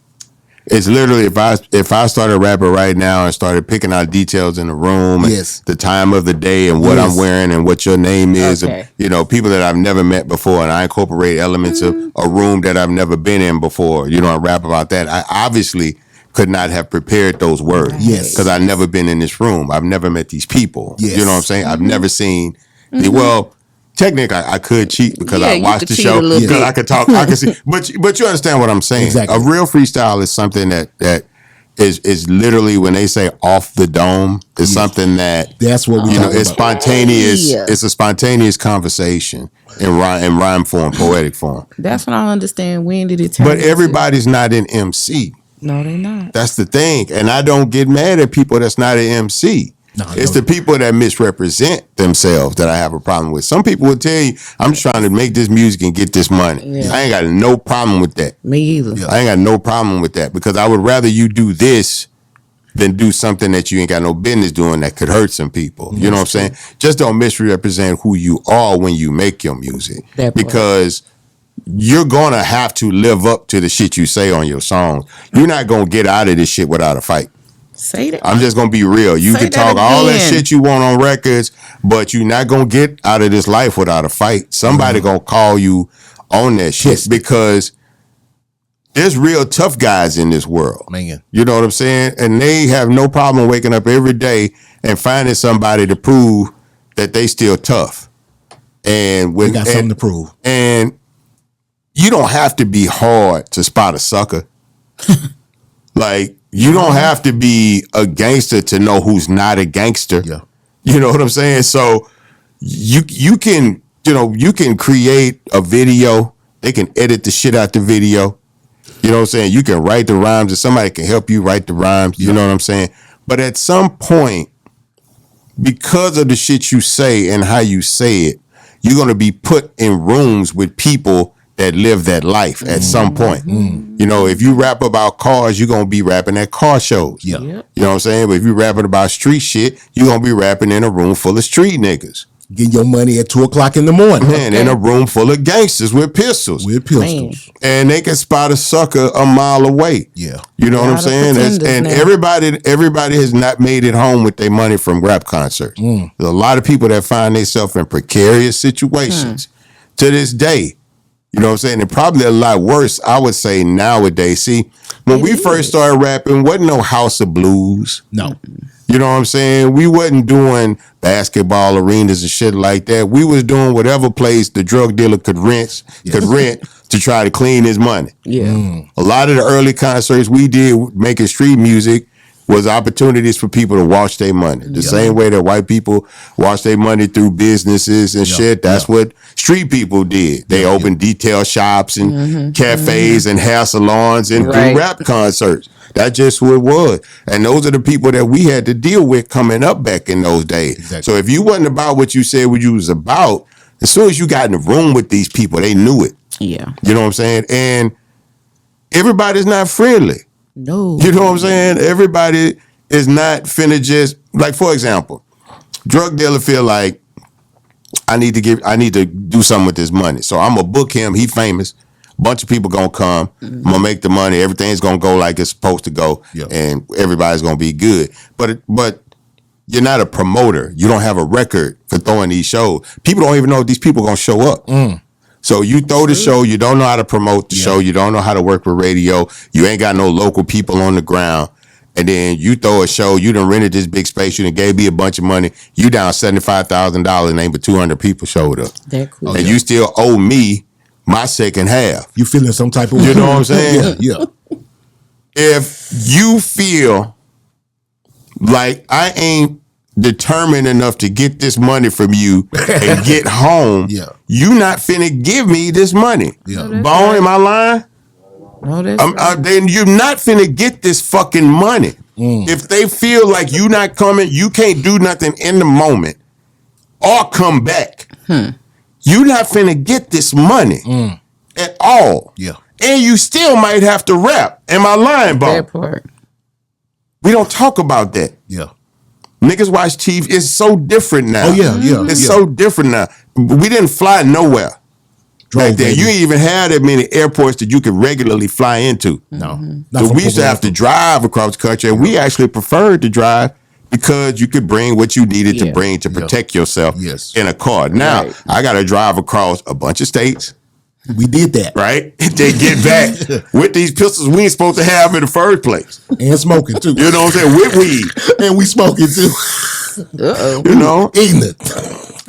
Speaker 4: It's literally if I started rapping right now and started picking out details in the room,
Speaker 3: Yes.
Speaker 4: and the time of the day and what
Speaker 3: Yes.
Speaker 4: I'm wearing and what your name is,
Speaker 1: Okay.
Speaker 4: people that I've nenever met before, and I incorporate elements of a room that I've never been in before. I rap about that. I obviously could not have prepared those words.
Speaker 3: Yes.
Speaker 4: Because I've never been in this room. I've never met these people.
Speaker 3: Yes.
Speaker 4: You know what I'm saying? I've never seen well, technically, I could cheat because
Speaker 1: Yeah,
Speaker 4: I
Speaker 1: you
Speaker 4: watched
Speaker 1: could
Speaker 4: the
Speaker 1: cheat
Speaker 4: show.
Speaker 1: a little
Speaker 4: Because
Speaker 1: bit.
Speaker 4: I could talk, I can see. But you understand what I'm saying?
Speaker 3: Exactly.
Speaker 4: A real freestyle is something that is literally when they say off the dome. It's something that
Speaker 3: That's what we talking
Speaker 4: it's
Speaker 3: about.
Speaker 4: spontaneous.
Speaker 1: Yeah.
Speaker 4: It's a spontaneous conversation in rhyme form, poetic form.
Speaker 1: That's what I don't understand. When did it turn?
Speaker 4: But
Speaker 1: into-
Speaker 4: everybody's not an MC.
Speaker 1: No, they're not.
Speaker 4: That's the thing. And I don't get mad at people that's not an MC.
Speaker 3: No,
Speaker 4: It's
Speaker 3: no.
Speaker 4: the people that misrepresent themselves that I have a problem with. Some people will tell you, I'm just trying to make this music and get this money.
Speaker 1: Yeah.
Speaker 4: I ain't got no problem with that.
Speaker 1: Me either.
Speaker 3: Yeah.
Speaker 4: I ain't got no problem with that because I would rather you do this than do something that you ain't got no business doing that could hurt some people. You know what I'm saying? Just don't misrepresent who you are when you make your music.
Speaker 1: That part.
Speaker 4: Because you're going to have to live up to the shit you say on your songs. You're not going to get out of this shit without a fight.
Speaker 1: Say that.
Speaker 4: I'm just going to be real. You
Speaker 1: Say
Speaker 4: can
Speaker 1: that
Speaker 4: talk all that
Speaker 1: again.
Speaker 4: shit you want on records, but you're not going to get out of this life without a fight. Somebody going to call you on that shit
Speaker 3: Yes.
Speaker 4: because there's real tough guys in this world.
Speaker 3: Man.
Speaker 4: You know what I'm saying? And they have no problem waking up every day and finding somebody to prove that they still tough. And
Speaker 3: We got something to prove.
Speaker 4: and you don't have to be hard to spot a sucker. Like, you don't have to be a gangster to know who's not a gangster.
Speaker 3: Yeah.
Speaker 4: You know what I'm saying? So you can create a video They can edit the shit out the video. You know what I'm saying? You can write the rhymes, and somebody can help you write the rhymes. You know what I'm saying? But at some point, because of the shit you say and how you say it, you're going to be put in rooms with people that live that life at some point. You know, if you rap about cars, you're going to be rapping at car shows.
Speaker 3: Yeah.
Speaker 4: You know what I'm saying? But if you rapping about street shit, you're going to be rapping in a room full of street niggas.
Speaker 3: Get your money at 2:00 in the morning.
Speaker 4: Man, in a room full of gangsters with pistols. And they can spot a sucker a mile away.
Speaker 3: Yeah.
Speaker 4: You know what I'm saying? And everybody has not made it home with their money from rap concerts. There's a lot of people that find themselves in precarious situations to this day. You know what I'm saying? And probably a lot worse, I would say, nowadays. See, when we first started rapping, wasn't no House of Blues.
Speaker 3: No.
Speaker 4: You know what I'm saying? We wasn't doing basketball arenas and shit like that. We was doing whatever place the drug dealer could rent to try to clean his money.
Speaker 1: Yeah.
Speaker 4: A lot of the early concerts we did making street music was opportunities for people to wash their money. The same way that white people wash their money through businesses and shit. That's what street people did. They opened detail shops and cafes and hair salons and do rap concerts. That's just what it was. And those are the people that we had to deal with coming up back in those days.
Speaker 3: Exactly.
Speaker 4: So if you wasn't about what you said what you was about, as soon as you got in the room with these people, they knew it.
Speaker 1: Yeah.
Speaker 4: You know what I'm saying? And everybody's not friendly.
Speaker 1: No.
Speaker 4: You know what I'm saying? Everybody is not finna just, like, for example, drug dealer feel like I need to do something with this money. So I'm gonna book him. He famous. Bunch of people gonna come. I'm gonna make the money. Everything's gonna go like it's supposed to go, and everybody's gonna be good. But you're not a promoter. You don't have a record for throwing these shows. People don't even know if these people gonna show up. So you throw the show. You don't know how to promote the show. You don't know how to work with radio. You ain't got no local people on the ground. And then you throw a show. You done rented this big space. You done gave me a bunch of money. You down $75,000 and ain't but 200 people showed up.
Speaker 1: That cool.
Speaker 4: And you still owe me my second half.
Speaker 3: You feeling some type of way.
Speaker 4: You know what I'm saying?
Speaker 3: Yeah.
Speaker 4: If you feel like I ain't determined enough to get this money from you and get home, you not finna give me this money. Bone, am I lying?
Speaker 1: No, that's
Speaker 4: then you're not finna get this fucking money. If they feel like you not coming, you can't do nothing in the moment or come back. You not finna get this money at all.
Speaker 3: Yeah.
Speaker 4: And you still might have to rap. Am I lying, Bo?
Speaker 1: that part.
Speaker 4: We don't talk about that.
Speaker 3: Yeah.
Speaker 4: Niggas watch TV. It's so different now.
Speaker 3: Oh, yeah.
Speaker 4: It's so different now. We didn't fly nowhere back then. You didn't even have that many airports that you could regularly fly into.
Speaker 3: No.
Speaker 4: So we used to have to drive across the country, and we actually preferred to drive because you could bring what you needed to bring to protect yourself in a car. Now, I got to drive across a bunch of states.
Speaker 3: We did that.
Speaker 4: Right? They get back with these pistols we ain't supposed to have in the first place.
Speaker 3: And smoking too.
Speaker 4: You know what I'm saying? With weed.
Speaker 3: And we smoking too.
Speaker 4: You know?
Speaker 3: Eating it.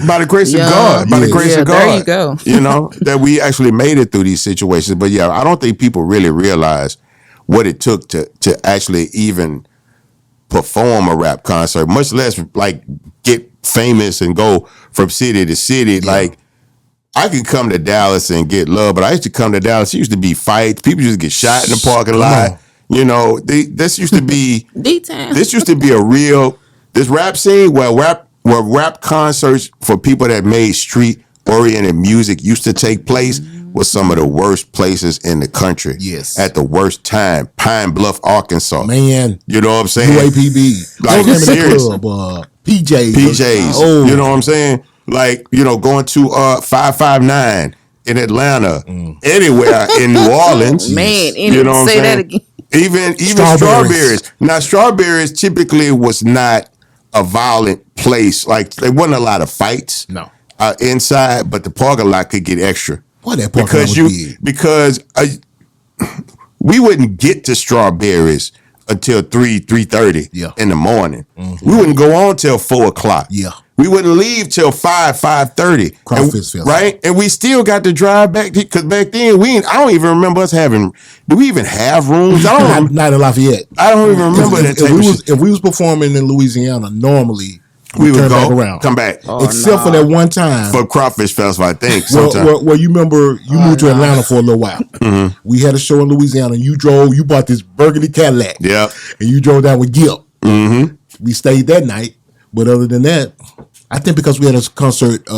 Speaker 4: By the grace of God. By the grace of God.
Speaker 1: There you go.
Speaker 4: You know, that we actually made it through these situations. But yeah, I don't think people really realize what it took to actually even perform a rap concert, much less like get famous and go from city to city. Like, I could come to Dallas and get love, but I used to come to Dallas. It used to be fights. People used to get shot in the parking lot. You know, this used to be this used to be a real rap scene where rap concerts for people that made street oriented music used to take place was some of the worst places in the country.
Speaker 3: Yes.
Speaker 4: At the worst time. Pine Bluff, Arkansas.
Speaker 3: Man.
Speaker 4: You know what I'm saying?
Speaker 3: UAPB.
Speaker 4: Like, serious.
Speaker 3: PJs.
Speaker 4: PJs.
Speaker 3: Oh.
Speaker 4: You know what I'm saying? Like, you know, going to 559 in Atlanta, anywhere in New Orleans.
Speaker 1: Man,
Speaker 4: you know what I'm
Speaker 1: say
Speaker 4: saying?
Speaker 1: that again.
Speaker 4: Even Strawberries. Now, Strawberries typically was not a violent place. Like, there wasn't a lot of fights inside, but the parking lot could get extra.
Speaker 3: Why that parking lot was big?
Speaker 4: Because we wouldn't get to Strawberries until 3:30 in the morning. We wouldn't go on till 4 o'clock.
Speaker 3: Yeah.
Speaker 4: We wouldn't leave till 5:30. Right? And we still got to drive back because back then I don't even remember us having. Do we even have rooms? I don't.
Speaker 3: Not in Lafayette.
Speaker 4: I don't even remember that.
Speaker 3: If we was performing in Louisiana, normally
Speaker 4: We would
Speaker 3: turn
Speaker 4: go,
Speaker 3: back around.
Speaker 4: come back.
Speaker 3: Except for that one time.
Speaker 4: For Crawfish Festival, I think. Sometime.
Speaker 3: Well, you remember you moved to Atlanta for a little while. We had a show in Louisiana, and you bought this burgundy Cadillac.
Speaker 4: Yeah.
Speaker 3: And you drove down with Gil. We stayed that night, but other than that, I think because we had a concert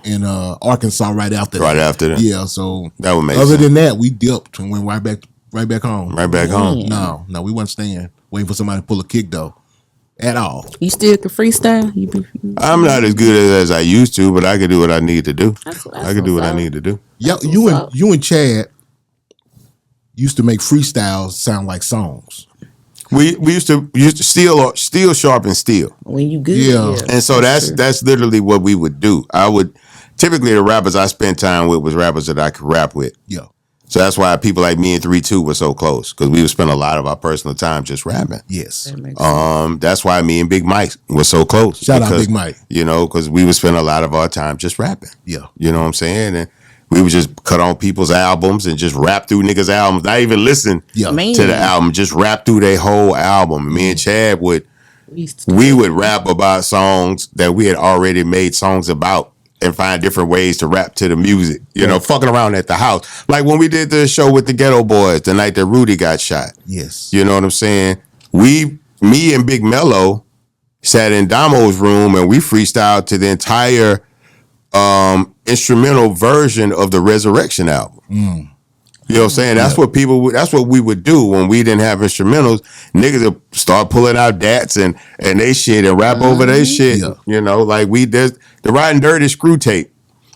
Speaker 3: in Arkansas right after that.
Speaker 4: Right after that.
Speaker 3: Yeah, so
Speaker 4: that would make
Speaker 3: other
Speaker 4: sense.
Speaker 3: than that, we dipped and went right back home.
Speaker 4: Right back home.
Speaker 3: No, we weren't staying, waiting for somebody to pull a kick though. At all.
Speaker 1: You still can freestyle?
Speaker 4: I'm not as good as I used to, but I can do what I need to do. I can do what I need to do.
Speaker 3: Yeah, you and Chad used to make freestyles sound like songs.
Speaker 4: We used to steel sharpen steel.
Speaker 1: When you good,
Speaker 3: Yeah.
Speaker 4: And so that's literally what we would do. I would typically the rappers I spent time with was rappers that I could rap with.
Speaker 3: Yeah.
Speaker 4: So that's why people like me and 3-2 were so close, because we would spend a lot of our personal time just rapping.
Speaker 3: Yes.
Speaker 4: That's why me and Big Mike were so close.
Speaker 3: Shout out Big Mike.
Speaker 4: You know, because we would spend a lot of our time just rapping.
Speaker 3: Yeah.
Speaker 4: You know what I'm saying? And we would just cut on people's albums and just rap through niggas' albums. Not even listen to the album, just rap through their whole album. Me and Chad would rap about songs that we had already made songs about, and find different ways to rap to the music, you know, fucking around at the house. Like when we did the show with the Ghetto Boys the night that Rudy got shot.
Speaker 3: Yes.
Speaker 4: You know what I'm saying? Me and Big Mello sat in Damo's room and we freestyled to the entire instrumental version of the Resurrection album. You know what I'm saying? That's what that's what we would do when we didn't have instrumentals. Niggas would start pulling out dats and they shit and rap over their shit.
Speaker 3: Yeah.
Speaker 4: You know, like we did the Riding Dirty Screw tape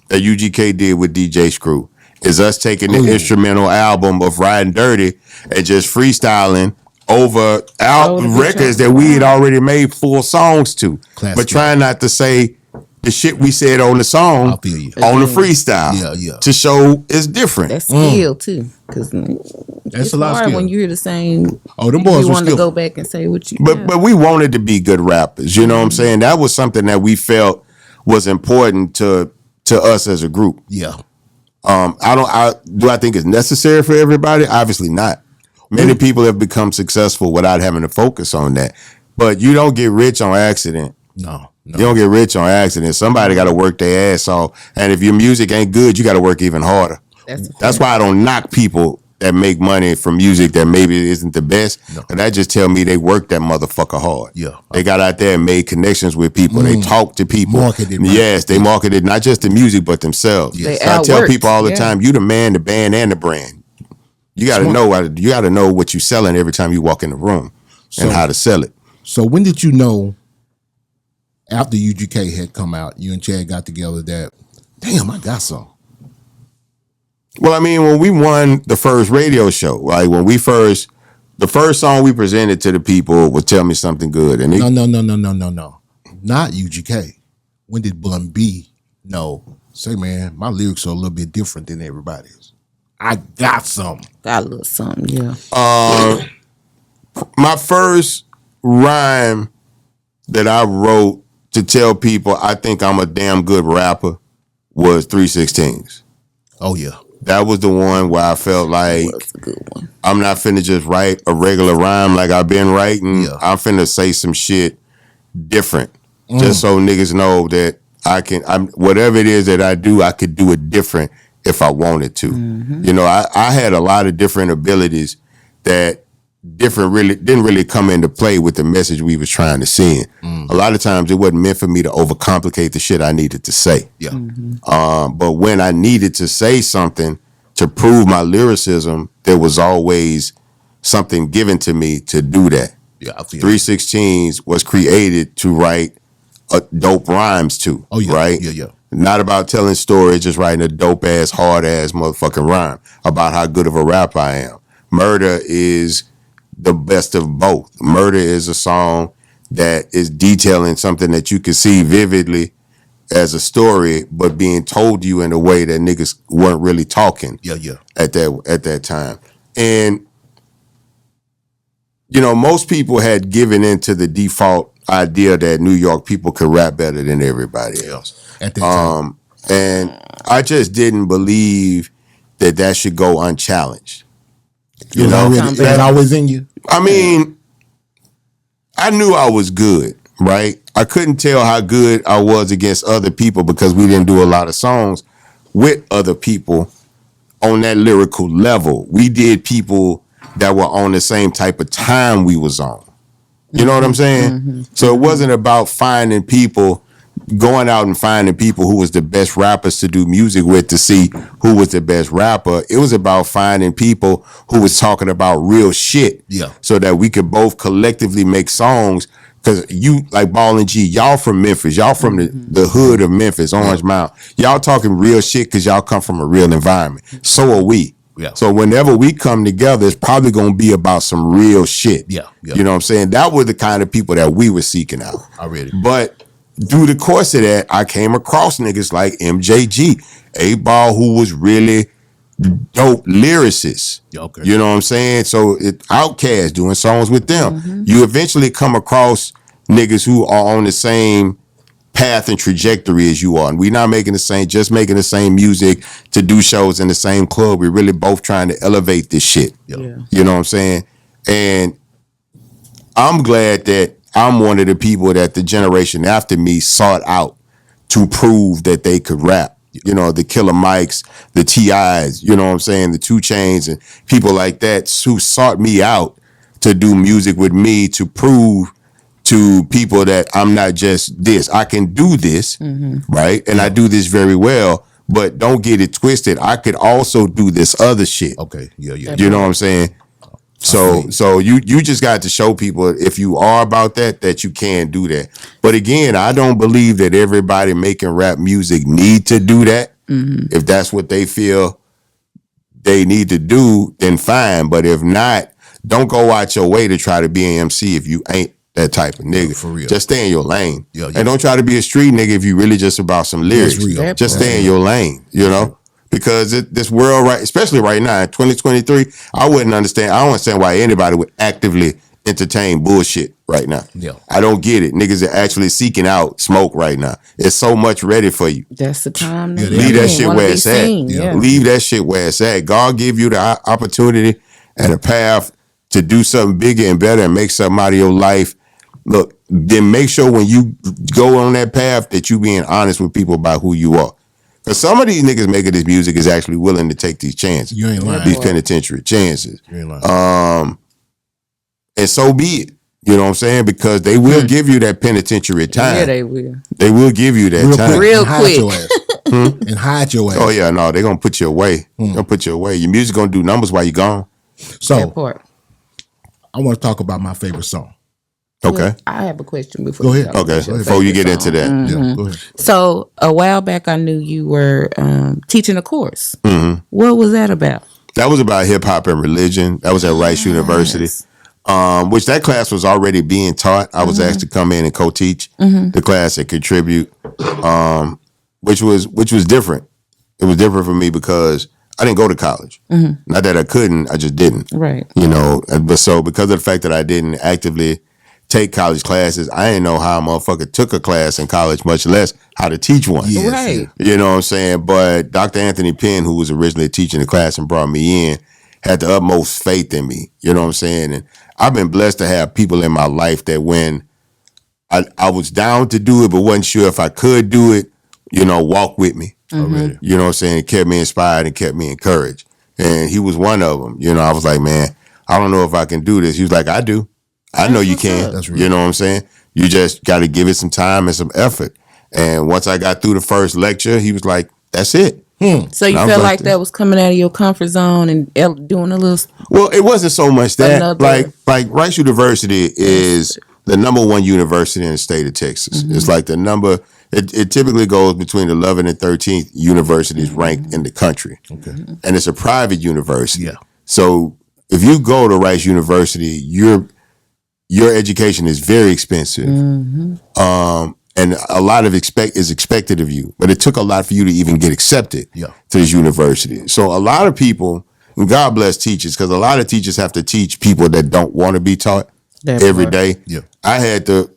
Speaker 4: that UGK did with DJ Screw is us taking the instrumental album of Riding Dirty and just freestyling over records that we had already made full songs to.
Speaker 3: Classic.
Speaker 4: But trying not to say the shit we said on the song on the freestyle to show it's different.
Speaker 1: That's skill too, because
Speaker 3: that's a lot of skill
Speaker 1: when you hear the same.
Speaker 3: Them boys
Speaker 1: you want to
Speaker 3: skillful.
Speaker 1: go back and say what you.
Speaker 4: But we wanted to be good rappers. You know what I'm saying? That was something that we felt was important to us as a group.
Speaker 3: Yeah.
Speaker 4: Do I think it's necessary for everybody? Obviously not. Many people have become successful without having to focus on that. But you don't get rich on accident.
Speaker 3: No.
Speaker 4: You don't get rich on accident. Somebody got to work their ass off. And if your music ain't good, you got to work even harder. That's why I don't knock people that make money from music that maybe isn't the best. And that just tell me they work that motherfucker hard.
Speaker 3: Yeah.
Speaker 4: They got out there and made connections with people. They talk to people.
Speaker 3: Marketed, right?
Speaker 4: Yes, they marketed not just the music, but themselves.
Speaker 3: Yes.
Speaker 4: So I tell people all the time, you the man, the band, and the brand. You got to know. You got to know what you're selling every time you walk in the room and how to sell it.
Speaker 3: So when did you know, after UGK had come out, you and Chad got together that, damn, I got some?
Speaker 4: Well, I mean, when we won the first radio show, like when the first song we presented to the people was "Tell Me Something Good." And
Speaker 3: no, not UGK. When did BUNB know? Say, man, my lyrics are a little bit different than everybody's. I got some.
Speaker 1: Got a little something, yeah.
Speaker 4: My first rhyme that I wrote to tell people I think I'm a damn good rapper was 316s.
Speaker 3: Oh yeah.
Speaker 4: That was the one where I felt like
Speaker 1: That's a good one.
Speaker 4: I'm not finna just write a regular rhyme like I've been writing.
Speaker 3: Yeah.
Speaker 4: I'm finna say some shit different. Just so niggas know that I'm whatever it is that I do, I could do it different if I wanted to. You know, I had a lot of different abilities that didn't really come into play with the message we was trying to send. A lot of times it wasn't meant for me to overcomplicate the shit I needed to say.
Speaker 3: Yeah.
Speaker 4: But when I needed to say something to prove my lyricism, there was always something given to me to do that.
Speaker 3: Yeah, I feel
Speaker 4: 316s was created to write dope rhymes to.
Speaker 3: Oh, yeah.
Speaker 4: Right?
Speaker 3: Yeah.
Speaker 4: Not about telling stories, just writing a dope ass, hard ass motherfucking rhyme about how good of a rapper I am. Murder is the best of both. Murder is a song that is detailing something that you can see vividly as a story, but being told to you in a way that niggas weren't really talking.
Speaker 3: Yeah.
Speaker 4: At that time. And you know, most people had given into the default idea that New York people could rap better than everybody else.
Speaker 3: At that time.
Speaker 4: And I just didn't believe that should go unchallenged. You know,
Speaker 3: that always in you?
Speaker 4: I mean, I knew I was good. right? I couldn't tell how good I was against other people because we didn't do a lot of songs with other people on that lyrical level. We did people that were on the same type of time we was on. You know what I'm saying? So it wasn't about finding people, going out and finding people who was the best rappers to do music with to see who was the best rapper. It was about finding people who was talking about real shit.
Speaker 3: Yeah.
Speaker 4: So that we could both collectively make songs. Cause you like Ball and G, y'all from Memphis, y'all from the hood of Memphis, Orange Mountain. Y'all talking real shit cause y'all come from a real environment. So are we.
Speaker 3: Yeah.
Speaker 4: So whenever we come together, it's probably gonna be about some real shit.
Speaker 3: Yeah.
Speaker 4: You know what I'm saying? That were the kind of people that we were seeking out.
Speaker 3: Already.
Speaker 4: But through the course of that, I came across niggas like MJG, A-Ball, who was really dope lyricists.
Speaker 3: Yeah, okay.
Speaker 4: You know what I'm saying? So Outkast doing songs with them. You eventually come across niggas who are on the same path and trajectory as you are. And we're not making just making the same music to do shows in the same club. We're really both trying to elevate this shit.
Speaker 3: Yeah.
Speaker 4: You know what I'm saying? And I'm glad that I'm one of the people that the generation after me sought out to prove that they could rap. You know, the Killer Mikes, the T.I.s, you know what I'm saying, the 2 Chainz and people like that who sought me out to do music with me to prove to people that I'm not just this. I can do this, right? And I do this very well, but don't get it twisted. I could also do this other shit.
Speaker 3: Okay. Yeah.
Speaker 4: You know what I'm saying? So you just got to show people if you are about that you can do that. But again, I don't believe that everybody making rap music need to do that. If that's what they feel they need to do, then fine. But if not, don't go out your way to try to be an MC if you ain't that type of nigga.
Speaker 3: For real.
Speaker 4: Just stay in your lane.
Speaker 3: Yeah.
Speaker 4: And don't try to be a street nigga if you really just about some lyrics.
Speaker 3: real.
Speaker 4: Just stay in your lane, you know? Because this world, right, especially right now in 2023, I don't understand why anybody would actively entertain bullshit right now.
Speaker 3: Yeah.
Speaker 4: I don't get it. Niggas are actually seeking out smoke right now. It's so much ready for you.
Speaker 1: That's the time.
Speaker 3: Yeah,
Speaker 4: Leave that shit
Speaker 1: wanna
Speaker 4: where
Speaker 1: be
Speaker 4: it's at.
Speaker 1: seen,
Speaker 3: Yeah.
Speaker 4: Leave that shit where it's at. God give you the opportunity and a path to do something bigger and better and make something out of your life. Look, then make sure when you go on that path that you being honest with people about who you are. Because some of these niggas making this music is actually willing to take these chances.
Speaker 3: You ain't lying.
Speaker 4: These penitentiary chances.
Speaker 3: You ain't lying.
Speaker 4: And so be it. You know what I'm saying? Because they will give you that penitentiary time.
Speaker 1: Yeah, they will.
Speaker 4: They will give you that time.
Speaker 1: Real
Speaker 3: And hide
Speaker 1: quick.
Speaker 3: your ass. And hide your ass.
Speaker 4: Oh yeah, no, they're gonna put you away. They'll put you away. Your music gonna do numbers while you're gone.
Speaker 1: That
Speaker 3: So
Speaker 1: part.
Speaker 3: I want to talk about my favorite song.
Speaker 4: Okay.
Speaker 1: I have a question before.
Speaker 3: Go
Speaker 1: you
Speaker 3: ahead.
Speaker 1: talk
Speaker 4: Okay.
Speaker 1: about your
Speaker 4: Before you
Speaker 1: favorite
Speaker 4: get into
Speaker 1: song.
Speaker 4: that.
Speaker 3: Yeah. Go ahead.
Speaker 1: So a while back, I knew you were teaching a course. What was that about?
Speaker 4: That was about hip hop and religion. That was at Rice University. Which that class was already being taught. I was asked to come in and co-teach the class and contribute, which was different. It was different for me because I didn't go to college. Not that I couldn't, I just didn't.
Speaker 1: Right.
Speaker 4: You know, but so because of the fact that I didn't actively take college classes, I didn't know how a motherfucker took a class in college, much less how to teach one.
Speaker 3: Yes,
Speaker 1: Right.
Speaker 4: You know what I'm saying? But Dr. Anthony Penn, who was originally teaching the class and brought me in, had the utmost faith in me. You know what I'm saying? And I've been blessed to have people in my life that when I was down to do it, but wasn't sure if I could do it, you know, walk with me.
Speaker 3: Already.
Speaker 4: You know what I'm saying? It kept me inspired and kept me encouraged. And he was one of them. You know, I was like, man, I don't know if I can do this. He was like, I do. I know you can.
Speaker 3: That's real.
Speaker 4: You know what I'm saying? You just got to give it some time and some effort. And once I got through the first lecture, he was like, that's it.
Speaker 1: So you
Speaker 4: I was
Speaker 1: felt
Speaker 4: like
Speaker 1: like that was coming out of your comfort zone and doing a little.
Speaker 4: Well, it wasn't so much that.
Speaker 1: Another-
Speaker 4: Like Rice University is the #1 university in the state of Texas. It's like the number. It typically goes between the 11th and 13th universities ranked in the country. Okay. And it's a private university.
Speaker 3: Yeah.
Speaker 4: So if you go to Rice University, your education is very expensive. And a lot of is expected of you. But it took a lot for you to even get accepted
Speaker 3: Yeah.
Speaker 4: to this university. So a lot of people, and God bless teachers, because a lot of teachers have to teach people that don't want to be taught
Speaker 1: That
Speaker 4: every
Speaker 1: part.
Speaker 4: day.
Speaker 3: Yeah.
Speaker 4: I had the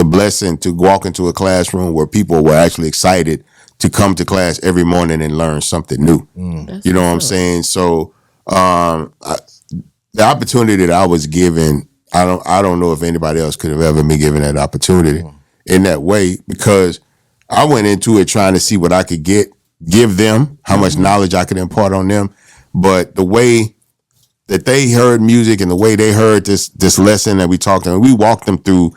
Speaker 4: blessing to walk into a classroom where people were actually excited to come to class every morning and learn something new. You know what I'm saying? So the opportunity that I was given, I don't know if anybody else could have ever been given that opportunity in that way, because I went into it trying to see what I could give them, how much knowledge I could impart on them. But the way that they heard music and the way they heard this lesson that we talked about, we walked them through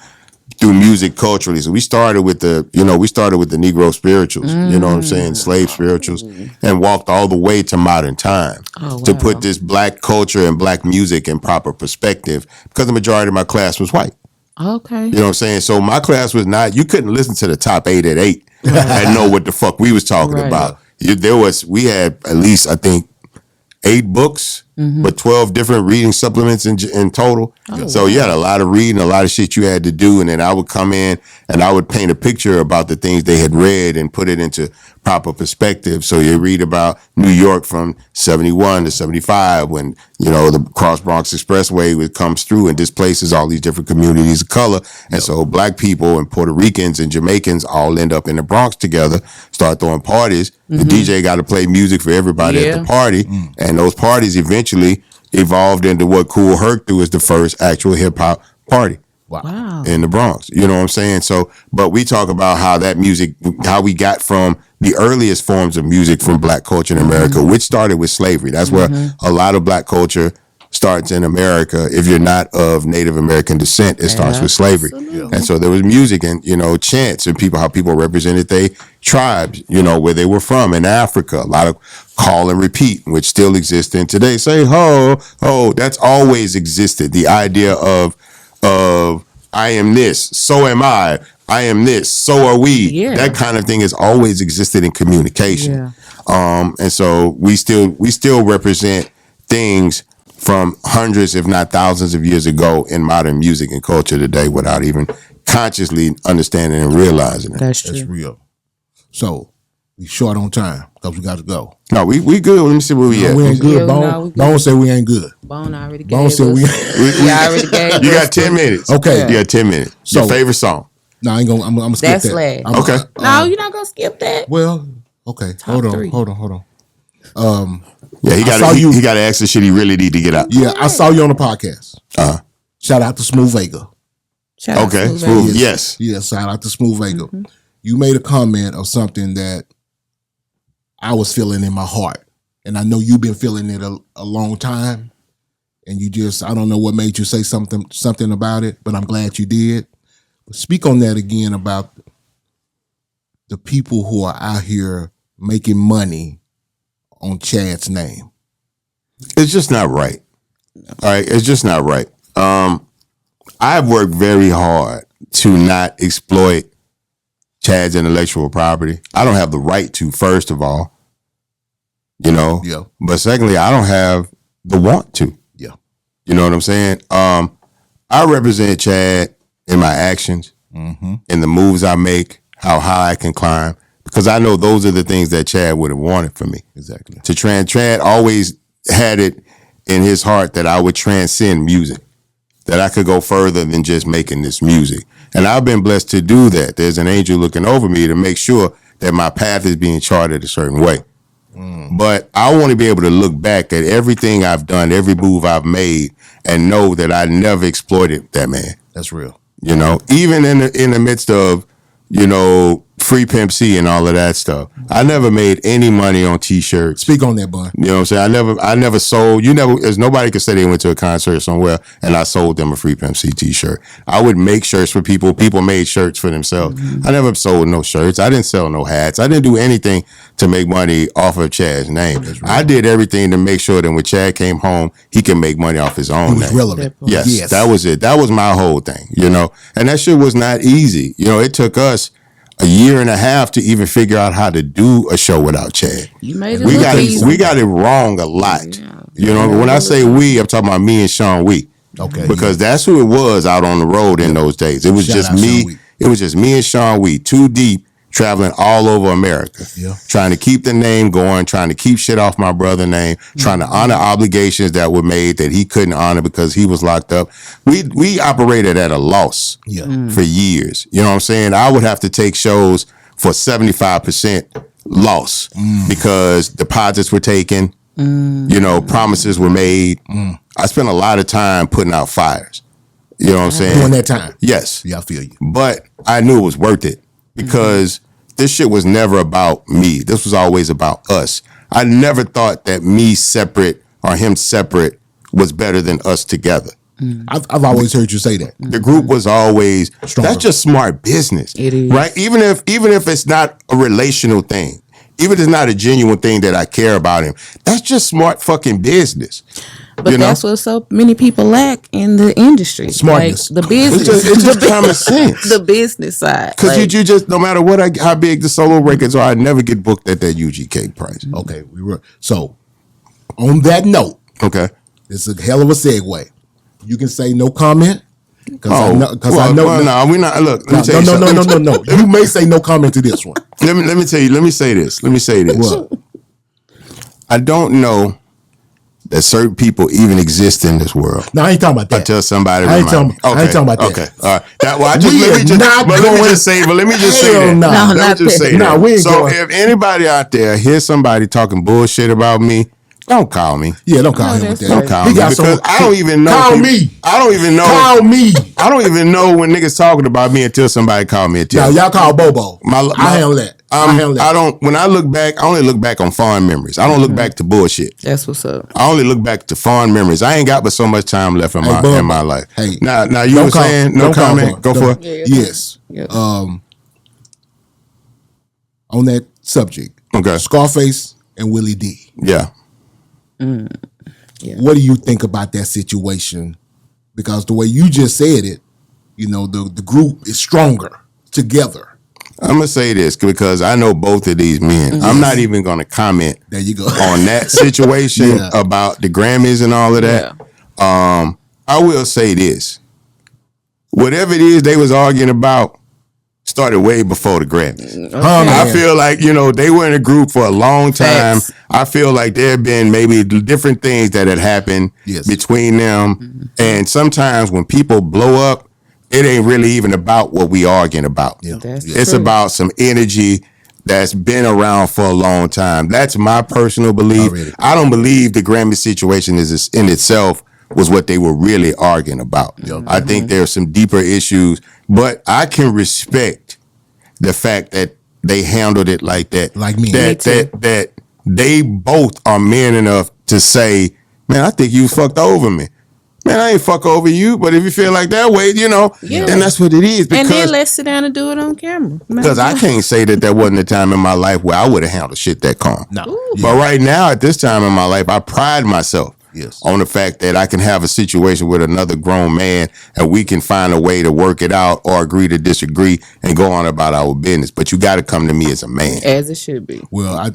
Speaker 4: music culturally. So we started with the Negro spirituals, you know what I'm saying, slave spirituals, and walked all the way to modern time to put this black culture and black music in proper perspective, because the majority of my class was white.
Speaker 1: Okay.
Speaker 4: You know what I'm saying? So my class was not, you couldn't listen to the top 8 at 8 and know what the fuck we was talking about. We had at least, I think, 8 books, but 12 different reading supplements in total. So you had a lot of reading, a lot of shit you had to do. And then I would come in and I would paint a picture about the things they had read and put it into proper perspective. So you read about New York from 71 to 75 when, the Cross Bronx Expressway comes through and displaces all these different communities of color. And so black people and Puerto Ricans and Jamaicans all end up in the Bronx together, start throwing parties. The DJ got to play music for everybody at the party. And those parties eventually evolved into what Kool Herc threw as the first actual hip hop party.
Speaker 1: Wow.
Speaker 4: In the Bronx. You know what I'm saying? So, but we talk about how that music, how we got from the earliest forms of music from black culture in America, which started with slavery. That's where a lot of black culture starts in America. If you're not of Native American descent, it starts with slavery. And so there was music and, chants and how people represented their tribes, where they were from in Africa. A lot of call and repeat, which still exists in today. Say ho, ho, that's always existed. The idea of I am this, so am I am this, so are we.
Speaker 1: Yeah.
Speaker 4: That kind of thing has always existed in communication. And so we still represent things from hundreds, if not thousands of years ago in modern music and culture today without even consciously understanding and realizing it.
Speaker 1: That's true.
Speaker 3: That's real. So we short on time because we got to go.
Speaker 4: No, we good. Let me see where we at.
Speaker 3: We ain't good.
Speaker 1: Yeah,
Speaker 3: Bone,
Speaker 1: no, we good.
Speaker 3: Bone said we ain't good.
Speaker 1: Bone already gave
Speaker 3: Bone said
Speaker 1: us.
Speaker 3: we
Speaker 1: We already gave
Speaker 4: You
Speaker 1: us
Speaker 4: got 10 minutes.
Speaker 3: Okay.
Speaker 4: You got 10 minutes.
Speaker 3: So-
Speaker 4: Your favorite song.
Speaker 3: No, I ain't gonna. I'm gonna skip
Speaker 1: That's
Speaker 3: that.
Speaker 1: slag.
Speaker 4: Okay.
Speaker 1: No, you're not going to skip that.
Speaker 3: Well, okay.
Speaker 1: Top three.
Speaker 3: Hold on.
Speaker 4: Yeah, he
Speaker 3: saw
Speaker 4: got
Speaker 3: you-
Speaker 4: he got to ask the shit he really need to get out.
Speaker 3: Yeah, I saw you on the podcast. Shout out to Smooth Vega.
Speaker 1: Shout out
Speaker 4: Okay,
Speaker 1: to
Speaker 4: smooth.
Speaker 1: Vega.
Speaker 4: Yes.
Speaker 3: Yeah, shout out to Smooth Vega. You made a comment of something that I was feeling in my heart. And I know you've been feeling it a long time. And you just, I don't know what made you say something about it, but I'm glad you did. But speak on that again about the people who are out here making money on Chad's name.
Speaker 4: It's just not right. All right, it's just not right. I've worked very hard to not exploit Chad's intellectual property. I don't have the right to, first of all,
Speaker 3: Yeah.
Speaker 4: But secondly, I don't have the want to.
Speaker 3: Yeah.
Speaker 4: You know what I'm saying? I represent Chad in my actions, in the moves I make, how high I can climb, because I know those are the things that Chad would have wanted for me.
Speaker 3: Exactly.
Speaker 4: Chad always had it in his heart that I would transcend music, that I could go further than just making this music. And I've been blessed to do that. There's an angel looking over me to make sure that my path is being charted a certain way. But I want to be able to look back at everything I've done, every move I've made, and know that I never exploited that man.
Speaker 3: That's real.
Speaker 4: Even in the midst of, free Pimp C and all of that stuff. I never made any money on T-shirts.
Speaker 3: Speak on that, Bun.
Speaker 4: You know what I'm saying? I never sold. There's nobody could say they went to a concert somewhere and I sold them a Free Pimp C T-shirt. I would make shirts for people. People made shirts for themselves. I never sold no shirts. I didn't sell no hats. I didn't do anything to make money off of Chad's name. I did everything to make sure that when Chad came home, he can make money off his own
Speaker 3: It was
Speaker 4: name.
Speaker 3: relevant.
Speaker 4: Yes, that was it. That was my whole thing, And that shit was not easy. It took us a year and a half to even figure out how to do a show without Chad.
Speaker 1: You made it
Speaker 4: We
Speaker 1: look
Speaker 4: got
Speaker 1: easy.
Speaker 4: it. We got it wrong a lot.
Speaker 1: Yeah.
Speaker 4: When I say we, I'm talking about me and Sean We.
Speaker 3: Okay.
Speaker 4: Because that's who it was out on the road in those days. It was
Speaker 3: Shout
Speaker 4: just
Speaker 3: out Sean
Speaker 4: me.
Speaker 3: Wee.
Speaker 4: It was just me and Sean We, too deep, traveling all over America.
Speaker 3: Yeah.
Speaker 4: Trying to keep the name going, trying to keep shit off my brother's name, trying to honor obligations that were made that he couldn't honor because he was locked up. We operated at a loss for years. You know what I'm saying? I would have to take shows for 75% loss because deposits were taken, promises were made. I spent a lot of time putting out fires. You know what I'm saying?
Speaker 3: During that time.
Speaker 4: Yes.
Speaker 3: Yeah, I feel you.
Speaker 4: But I knew it was worth it because this shit was never about me. This was always about us. I never thought that me separate or him separate was better than us together.
Speaker 3: I've always heard you say that.
Speaker 4: The group was always
Speaker 3: Stronger.
Speaker 4: That's just smart business.
Speaker 1: It is.
Speaker 4: Right? Even if it's not a relational thing, even if it's not a genuine thing that I care about him, that's just smart fucking business.
Speaker 1: But that's what so many people lack in the industry.
Speaker 3: Smartness.
Speaker 1: Like the business.
Speaker 4: It's just common sense.
Speaker 1: The business side.
Speaker 4: Because you just, no matter how big the solo records are, I never get booked at that UGK price.
Speaker 3: Okay, we were so. On that note,
Speaker 4: Okay.
Speaker 3: it's a hell of a segue. You can say no comment.
Speaker 4: No, we're not. Look, let me tell you something.
Speaker 3: No. You may say no comment to this one.
Speaker 4: Let me tell you. Let me say this.
Speaker 3: What?
Speaker 4: I don't know that certain people even exist in this world.
Speaker 3: No, I ain't talking about that.
Speaker 4: Until somebody
Speaker 3: I ain't
Speaker 4: remind me.
Speaker 3: talking about that.
Speaker 4: Okay, all right. Let me just say
Speaker 3: Hell
Speaker 4: that.
Speaker 3: no.
Speaker 1: No,
Speaker 4: Let
Speaker 1: not
Speaker 4: me just say
Speaker 1: that.
Speaker 4: that.
Speaker 3: No, we ain't
Speaker 4: So
Speaker 3: going.
Speaker 4: if anybody out there hears somebody talking bullshit about me, don't call me.
Speaker 3: Yeah, don't call him with that.
Speaker 1: that's
Speaker 4: Don't call
Speaker 3: He
Speaker 4: me
Speaker 3: got
Speaker 4: because
Speaker 3: some-
Speaker 4: I don't even know.
Speaker 3: Call
Speaker 4: people-
Speaker 3: me.
Speaker 4: I don't even know.
Speaker 3: Call me.
Speaker 4: I don't even know when niggas talking about me until somebody call me.
Speaker 3: Now y'all call Bo-Bo. I handle that. I handle that.
Speaker 4: I don't. When I look back, I only look back on fond memories. I don't look back to bullshit.
Speaker 1: That's what's up.
Speaker 4: I only look back to fond memories. I ain't got but so much time left in
Speaker 3: Hey, Bub,
Speaker 4: my life.
Speaker 3: hey,
Speaker 4: now you
Speaker 3: don't
Speaker 4: were
Speaker 3: call-
Speaker 4: saying no
Speaker 3: don't call
Speaker 4: comment.
Speaker 3: Bub.
Speaker 4: Go for
Speaker 3: Don't-
Speaker 4: it.
Speaker 3: Yes.
Speaker 1: Yeah.
Speaker 3: On that subject.
Speaker 4: Okay.
Speaker 3: Scarface and Willie D.
Speaker 4: Yeah.
Speaker 3: What do you think about that situation? Because the way you just said it, the group is stronger together.
Speaker 4: I'm gonna say this because I know both of these men. I'm not even gonna comment
Speaker 3: There you go.
Speaker 4: on that situation
Speaker 3: Yeah.
Speaker 4: about the Grammys and all of that. I will say this. Whatever it is they was arguing about started way before the Grammys. I feel like, they were in a group for a long time.
Speaker 1: Facts.
Speaker 4: I feel like there have been maybe different things that had happened between them. And sometimes when people blow up, it ain't really even about what we arguing about.
Speaker 1: That's
Speaker 4: It's
Speaker 1: true.
Speaker 4: about some energy that's been around for a long time. That's my personal belief.
Speaker 3: Already.
Speaker 4: I don't believe the Grammy situation is in itself was what they were really arguing about. I think there's some deeper issues, but I can respect the fact that they handled it like that.
Speaker 3: Like me.
Speaker 4: That they both are men enough to say, man, I think you fucked over me. Man, I ain't fuck over you, but if you feel like that way, then that's what it is.
Speaker 1: And then let's sit down and do it on camera.
Speaker 4: Because I can't say that there wasn't a time in my life where I would have handled shit that calm.
Speaker 3: No.
Speaker 4: But right now, at this time in my life, I pride myself on the fact that I can have a situation with another grown man and we can find a way to work it out or agree to disagree and go on about our business. But you got to come to me as a man.
Speaker 1: As it should be.
Speaker 3: Well,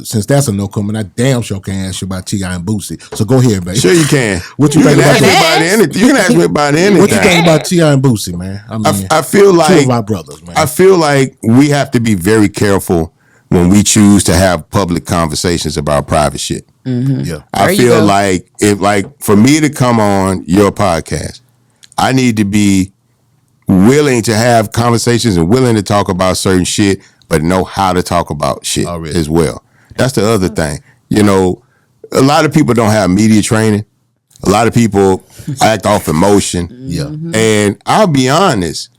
Speaker 3: since that's a no comment, I damn sure can ask you about T.I. and Boosie. So go ahead, baby.
Speaker 4: Sure you can.
Speaker 3: What you think
Speaker 4: can
Speaker 3: about
Speaker 4: ask me
Speaker 3: that?
Speaker 4: about anything. You can ask me about anything.
Speaker 3: What you think about T.I. and Boosie, man? I mean,
Speaker 4: I feel
Speaker 3: two
Speaker 4: like
Speaker 3: of our brothers, man.
Speaker 4: I feel like we have to be very careful when we choose to have public conversations about private shit.
Speaker 3: Yeah.
Speaker 4: I feel like for me to come on your podcast, I need to be willing to have conversations and willing to talk about certain shit, but know how to talk about shit as well. That's the other thing. A lot of people don't have media training. A lot of people act off emotion.
Speaker 3: Yeah.
Speaker 4: And I'll be honest,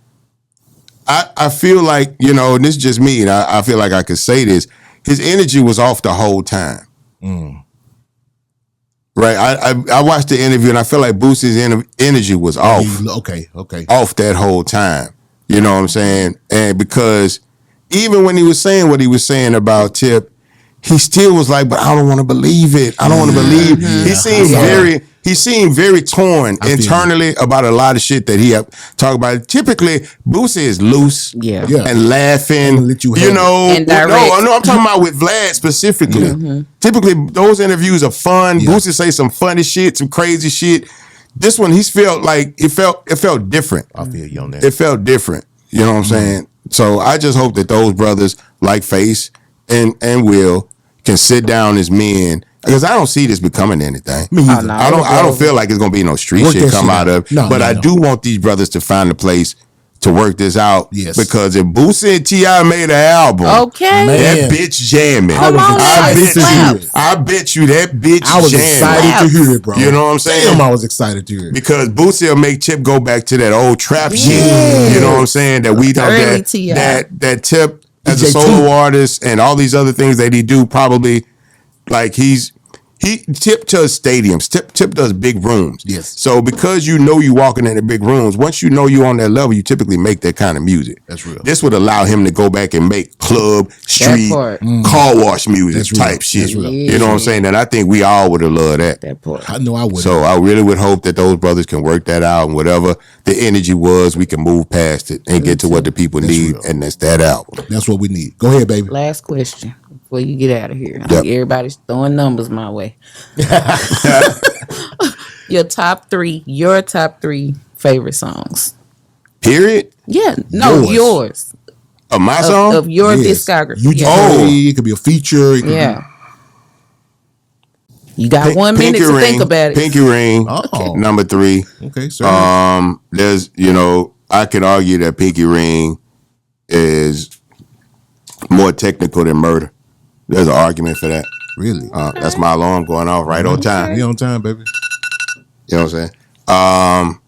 Speaker 4: I feel like, and this is just me, and I feel like I could say this, his energy was off the whole time. Right? I watched the interview, and I feel like Boosie's energy was off.
Speaker 3: Okay.
Speaker 4: Off that whole time. You know what I'm saying? And because even when he was saying what he was saying about Tip, he still was like, but I don't want to believe it. I don't want to believe. He seemed very torn internally about a lot of shit that he had talked about. Typically, Boosie is loose and laughing.
Speaker 3: Let you
Speaker 1: And direct.
Speaker 4: No, I'm talking about with Vlad specifically. Typically, those interviews are fun. Boosie say some funny shit, some crazy shit. This one, he felt like it felt different.
Speaker 3: I feel you on that.
Speaker 4: It felt different. You know what I'm saying? So I just hope that those brothers like Face and Will can sit down as men, because I don't see this becoming anything.
Speaker 3: Me either.
Speaker 4: I don't feel like it's gonna be no street
Speaker 3: Work
Speaker 4: shit
Speaker 3: that
Speaker 4: come
Speaker 3: shit
Speaker 4: out
Speaker 3: out.
Speaker 4: of.
Speaker 3: No,
Speaker 4: but
Speaker 3: no,
Speaker 4: I
Speaker 3: no.
Speaker 4: do want these brothers to find a place to work this out.
Speaker 3: Yes.
Speaker 4: Because if Boosie and T.I. made an album,
Speaker 1: Okay.
Speaker 4: that bitch jamming.
Speaker 1: Come on,
Speaker 3: I
Speaker 1: it slaps.
Speaker 4: I bet you that bitch
Speaker 3: I was
Speaker 4: jamming.
Speaker 3: excited to hear it, bro.
Speaker 4: You know what I'm saying?
Speaker 3: Damn, I was excited to hear it.
Speaker 4: Because Boosie will make Tip go back to that old trap shit. You know what I'm saying? That we don't
Speaker 1: Early T.I.
Speaker 4: that Tip as a
Speaker 3: DJ
Speaker 4: solo
Speaker 3: Too.
Speaker 4: artist and all these other things that he do probably like Tip does stadiums. Tip does big rooms.
Speaker 3: Yes.
Speaker 4: So because you know you walking in the big rooms, once you know you on that level, you typically make that kind of music.
Speaker 3: That's real.
Speaker 4: This would allow him to go back and make club, street,
Speaker 1: part.
Speaker 4: car wash music
Speaker 3: That's real.
Speaker 4: type shit.
Speaker 3: That's real.
Speaker 4: You know what I'm saying? And I think we all would have loved that.
Speaker 1: That part.
Speaker 3: I know I would.
Speaker 4: So I really would hope that those brothers can work that out, and whatever the energy was, we can move past it and get to what the people need,
Speaker 3: real.
Speaker 4: and that's that album.
Speaker 3: That's what we need. Go ahead, baby.
Speaker 1: Last question before you get out of here.
Speaker 4: Yep.
Speaker 1: Everybody's throwing numbers my way. Your top three favorite songs.
Speaker 4: Period.
Speaker 1: Yeah, no, yours.
Speaker 4: Of my song?
Speaker 1: Of your
Speaker 3: Yes.
Speaker 1: discography.
Speaker 3: You
Speaker 1: Yeah.
Speaker 3: it could be a feature. It could
Speaker 1: Yeah. You got 1 minute
Speaker 4: Pinky
Speaker 1: to
Speaker 4: Ring,
Speaker 1: think about it.
Speaker 4: Pinky Ring,
Speaker 3: Oh.
Speaker 4: number 3.
Speaker 3: Okay, sir.
Speaker 4: There's, I could argue that Pinky Ring is more technical than Murder. There's an argument for that.
Speaker 3: Really?
Speaker 4: That's my alarm going off right on time.
Speaker 3: We on time, baby.
Speaker 4: You know what I'm saying?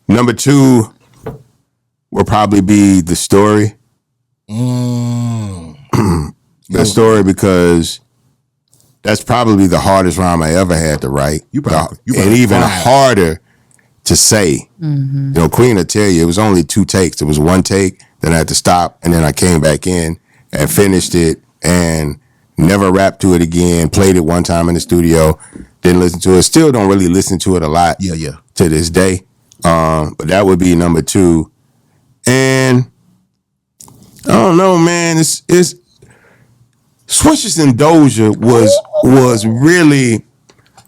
Speaker 4: Number 2 will probably be The Story. The Story, because that's probably the hardest rhyme I ever had to write.
Speaker 3: You probably
Speaker 4: and even
Speaker 3: cried.
Speaker 4: harder to say. Queen will tell you it was only 2 takes. It was 1 take, then I had to stop, and then I came back in and finished it and never rapped to it again. Played it 1 time in the studio, didn't listen to it. Still don't really listen to it a lot.
Speaker 3: Yeah.
Speaker 4: To this day. But that would be number 2. And I don't know, man. It's Switches and Doja was really.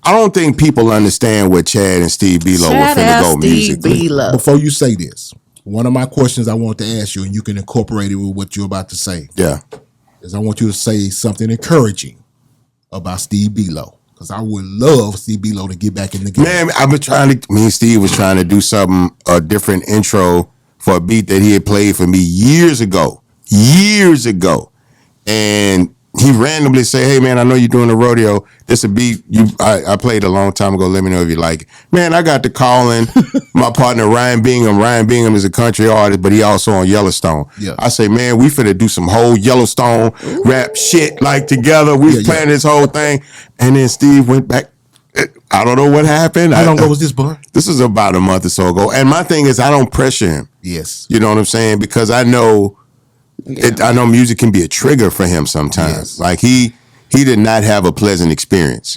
Speaker 4: I don't think people understand what Chad and Steve B-Lo were
Speaker 1: Shout
Speaker 4: finna
Speaker 1: out
Speaker 4: go
Speaker 1: Steve
Speaker 4: musically.
Speaker 1: B-Lo.
Speaker 3: Before you say this, one of my questions I want to ask you, and you can incorporate it with what you're about to say,
Speaker 4: Yeah.
Speaker 3: is I want you to say something encouraging about Steve B-Lo. Because I would love Steve B-Lo to get back in the game.
Speaker 4: Man, me and Steve was trying to do a different intro for a beat that he had played for me years ago. And he randomly say, "Hey man, I know you're doing a rodeo. This a beat I played a long time ago. Let me know if you like it." Man, I got to calling my partner Ryan Bingham. Ryan Bingham is a country artist, but he also on Yellowstone.
Speaker 3: Yeah.
Speaker 4: I say, man, we finna do some whole Yellowstone rap shit like together. We planned this whole thing, and then Steve went back. I don't know what happened.
Speaker 3: How long ago was this, boy?
Speaker 4: This was about a month or so ago. And my thing is, I don't pressure him.
Speaker 3: Yes.
Speaker 4: You know what I'm saying? Because I know. I know music can be a trigger for him sometimes.
Speaker 3: Yes.
Speaker 4: Like he did not have a pleasant experience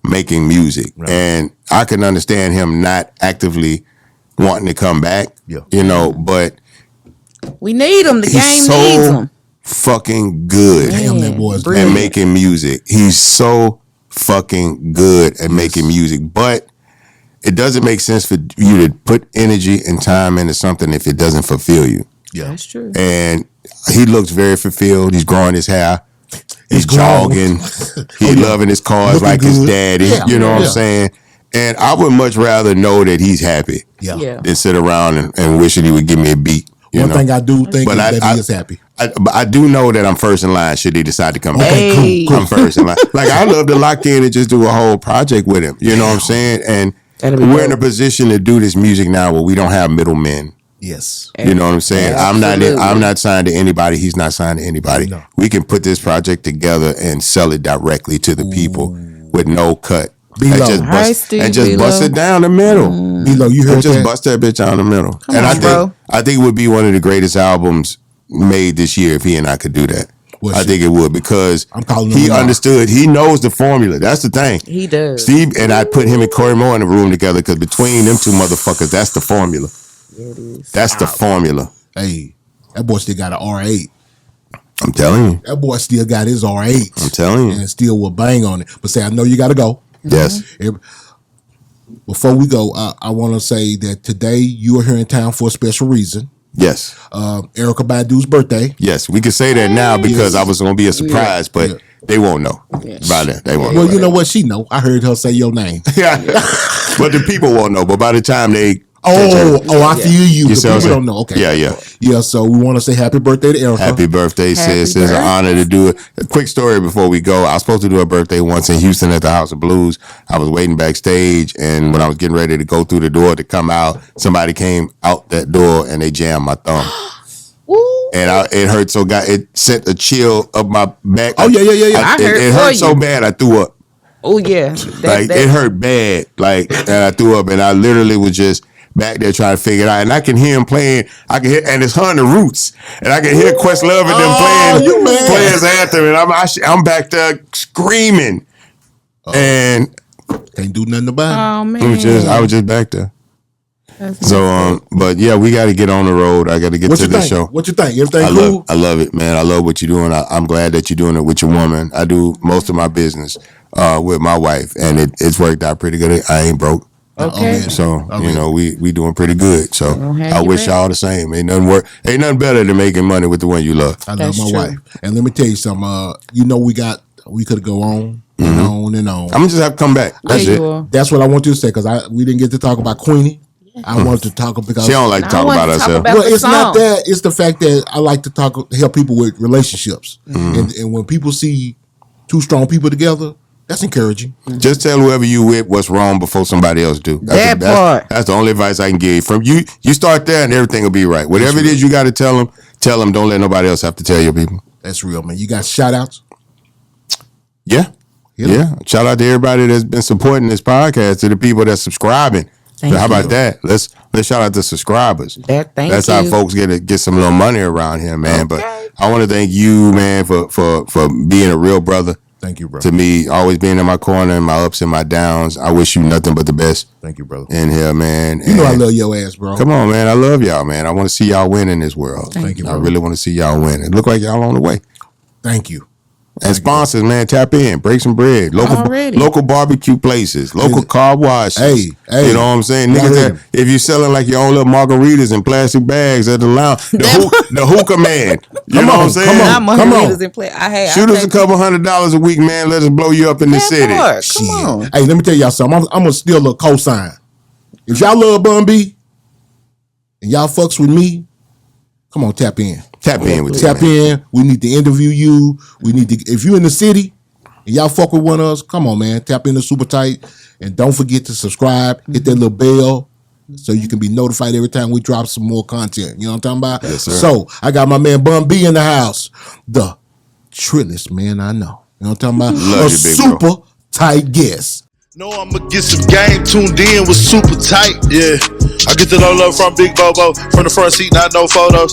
Speaker 4: making music.
Speaker 3: Right.
Speaker 4: And I can understand him not actively wanting to come back.
Speaker 3: Yeah.
Speaker 4: But
Speaker 1: We need him. The
Speaker 4: he's
Speaker 1: game
Speaker 4: so
Speaker 1: needs him.
Speaker 4: fucking good
Speaker 3: Damn, that boy's
Speaker 4: at
Speaker 1: brilliant.
Speaker 4: making music. He's so fucking good at making music. But it doesn't make sense for you to put energy and time into something if it doesn't fulfill you.
Speaker 3: Yeah.
Speaker 1: That's true.
Speaker 4: And he looks very fulfilled. He's growing his hair. He's
Speaker 3: grown.
Speaker 4: jogging. He's loving his cars
Speaker 3: Looking
Speaker 4: like his
Speaker 3: good.
Speaker 4: daddy.
Speaker 3: Yeah.
Speaker 4: You know what
Speaker 3: Yeah.
Speaker 4: I'm saying? And I would much rather know that he's happy
Speaker 1: Yeah.
Speaker 4: than sit around and wishing he would give me a beat. You
Speaker 3: One
Speaker 4: know?
Speaker 3: thing I do think
Speaker 4: But
Speaker 3: is that he is happy.
Speaker 4: But I do know that I'm first in line should he decide to come back.
Speaker 1: Hey.
Speaker 4: I'm first in line. Like, I love to lock in and just do a whole project with him. You know what I'm saying? And
Speaker 1: That'd be
Speaker 4: we're in a
Speaker 1: dope.
Speaker 4: position to do this music now where we don't have middlemen.
Speaker 3: Yes.
Speaker 4: You know what I'm saying?
Speaker 1: Absolutely.
Speaker 4: I'm not signed to anybody. He's not signed to anybody.
Speaker 3: No.
Speaker 4: We can put this project together and sell it directly to the people with no cut.
Speaker 3: B-Lo.
Speaker 4: And just
Speaker 1: Hi,
Speaker 4: bust,
Speaker 1: Steve
Speaker 4: and just
Speaker 1: B-Lo.
Speaker 4: bust it down the middle.
Speaker 3: B-Lo, you heard
Speaker 4: And just
Speaker 3: that?
Speaker 4: bust that bitch down the middle. And
Speaker 1: on, bro.
Speaker 4: I think it would be one of the greatest albums made this year if he and I could do that.
Speaker 3: Well,
Speaker 4: I
Speaker 3: shit.
Speaker 4: think it would, because
Speaker 3: I'm calling him
Speaker 4: he
Speaker 3: tomorrow.
Speaker 4: understood. He knows the formula. That's the thing.
Speaker 1: He does.
Speaker 4: Steve and I put him and Corey Moore in the room together, because between them two motherfuckers, that's the formula.
Speaker 1: It is.
Speaker 4: That's the formula.
Speaker 3: Hey, that boy still got an R8.
Speaker 4: I'm telling you.
Speaker 3: That boy still got his R8.
Speaker 4: I'm telling you.
Speaker 3: And still will bang on it. But say, I know you got to go.
Speaker 4: Yes.
Speaker 3: Before we go, I want to say that today you are here in town for a special reason.
Speaker 4: Yes.
Speaker 3: Erykah Badu's birthday.
Speaker 4: Yes. We can say that now because I was going to be a surprise, but they won't know about that. They won't know.
Speaker 3: Well, you know what? She know. I heard her say your name.
Speaker 4: Yeah. But the people won't know. But by the time they
Speaker 3: I feel you. The
Speaker 4: see what I'm
Speaker 3: people
Speaker 4: saying?
Speaker 3: don't know. Okay.
Speaker 4: Yeah.
Speaker 3: Yeah, so we want to say happy birthday to Erica.
Speaker 4: Happy birthday, sis.
Speaker 1: Happy
Speaker 4: It's an honor to do it. A quick story before we go. I was supposed to do a birthday once in Houston at the House of Blues. I was waiting backstage, and when I was getting ready to go through the door to come out, somebody came out that door and they jammed my thumb. And it hurt so bad. It sent a chill up my back.
Speaker 3: Oh, yeah.
Speaker 4: It hurt so bad I threw up.
Speaker 1: Oh yeah,
Speaker 4: It hurt bad. And I threw up, and I literally was just back there trying to figure it out. And I can hear him playing. I can hear, and it's Hunter Roots, and I can hear Questlove and them playing his anthem, and I'm back there screaming, and
Speaker 3: can't do nothing about it.
Speaker 1: Oh man,
Speaker 4: I was just back there. So, but yeah, we got to get on the road. I got to get to the show.
Speaker 3: What you think? Everything cool?
Speaker 4: I love it, man. I love what you're doing. I'm glad that you're doing it with your woman. I do most of my business with my wife, and it's worked out pretty good. I ain't broke.
Speaker 1: Okay.
Speaker 4: So we doing pretty good. So I wish y'all the same. Ain't nothing better than making money with the one you love.
Speaker 3: I love my wife, and let me tell you something. We could go on and on and on.
Speaker 4: I'm gonna just have to come back. That's it.
Speaker 3: That's what I want you to say because we didn't get to talk about Queenie. I wanted to talk because
Speaker 4: she don't like to talk about herself.
Speaker 3: Well, it's not that. It's the fact that I like to help people with relationships, and when people see two strong people together, that's encouraging.
Speaker 4: Just tell whoever you with what's wrong before somebody else do. That's the only advice I can give you. From you start there and everything will be right. Whatever it is you got to tell them. Don't let nobody else have to tell your people.
Speaker 3: That's real, man. You got shout outs?
Speaker 4: Yeah. Shout out to everybody that's been supporting this podcast, to the people that's subscribing. How about that? Let's shout out to subscribers. That's how folks get some little money around here, man. Okay. But I want to thank you, man, for being a real brother.
Speaker 3: Thank you, bro.
Speaker 4: To me, always being in my corner, in my ups and my downs. I wish you nothing but the best.
Speaker 3: Thank you, brother.
Speaker 4: In here, man.
Speaker 3: You know I love your ass, bro.
Speaker 4: Come on, man. I love y'all, man. I want to see y'all win in this world.
Speaker 3: Thank you, bro.
Speaker 4: I really want to see y'all win. It look like y'all on the way.
Speaker 3: Thank you.
Speaker 4: And sponsors, man, tap in, break some bread. Local barbecue places, local car washes.
Speaker 3: Hey,
Speaker 4: you know what I'm saying? Niggas, if you selling like your own little margaritas in plastic bags at the lounge, the hookah man. You know what I'm saying?
Speaker 1: Come on.
Speaker 4: Shoot us a couple $100 a week, man. Let us blow you up in the city.
Speaker 1: Come on.
Speaker 3: Hey, let me tell y'all something. I'm gonna steal a cosign. If y'all love BUNB and y'all fucks with me, come on, tap in.
Speaker 4: Tap in with
Speaker 3: Tap in. We need to interview you. We need to. If you in the city and y'all fuck with one of us, come on, man. Tap into Super Tight, and don't forget to subscribe. Hit that little bell so you can be notified every time we drop some more content. You know what I'm talking about?
Speaker 4: Yes, sir.
Speaker 3: So I got my man BUNB in the house, the trillest man I know. You know what I'm talking about?
Speaker 4: Love
Speaker 3: a
Speaker 4: you, big
Speaker 3: super
Speaker 4: bro.
Speaker 3: tight guest.
Speaker 2: Know I'ma get some game tuned in with Super Tight, yeah. I get it all up from Big Bo-Bo, from the front seat, not no photos.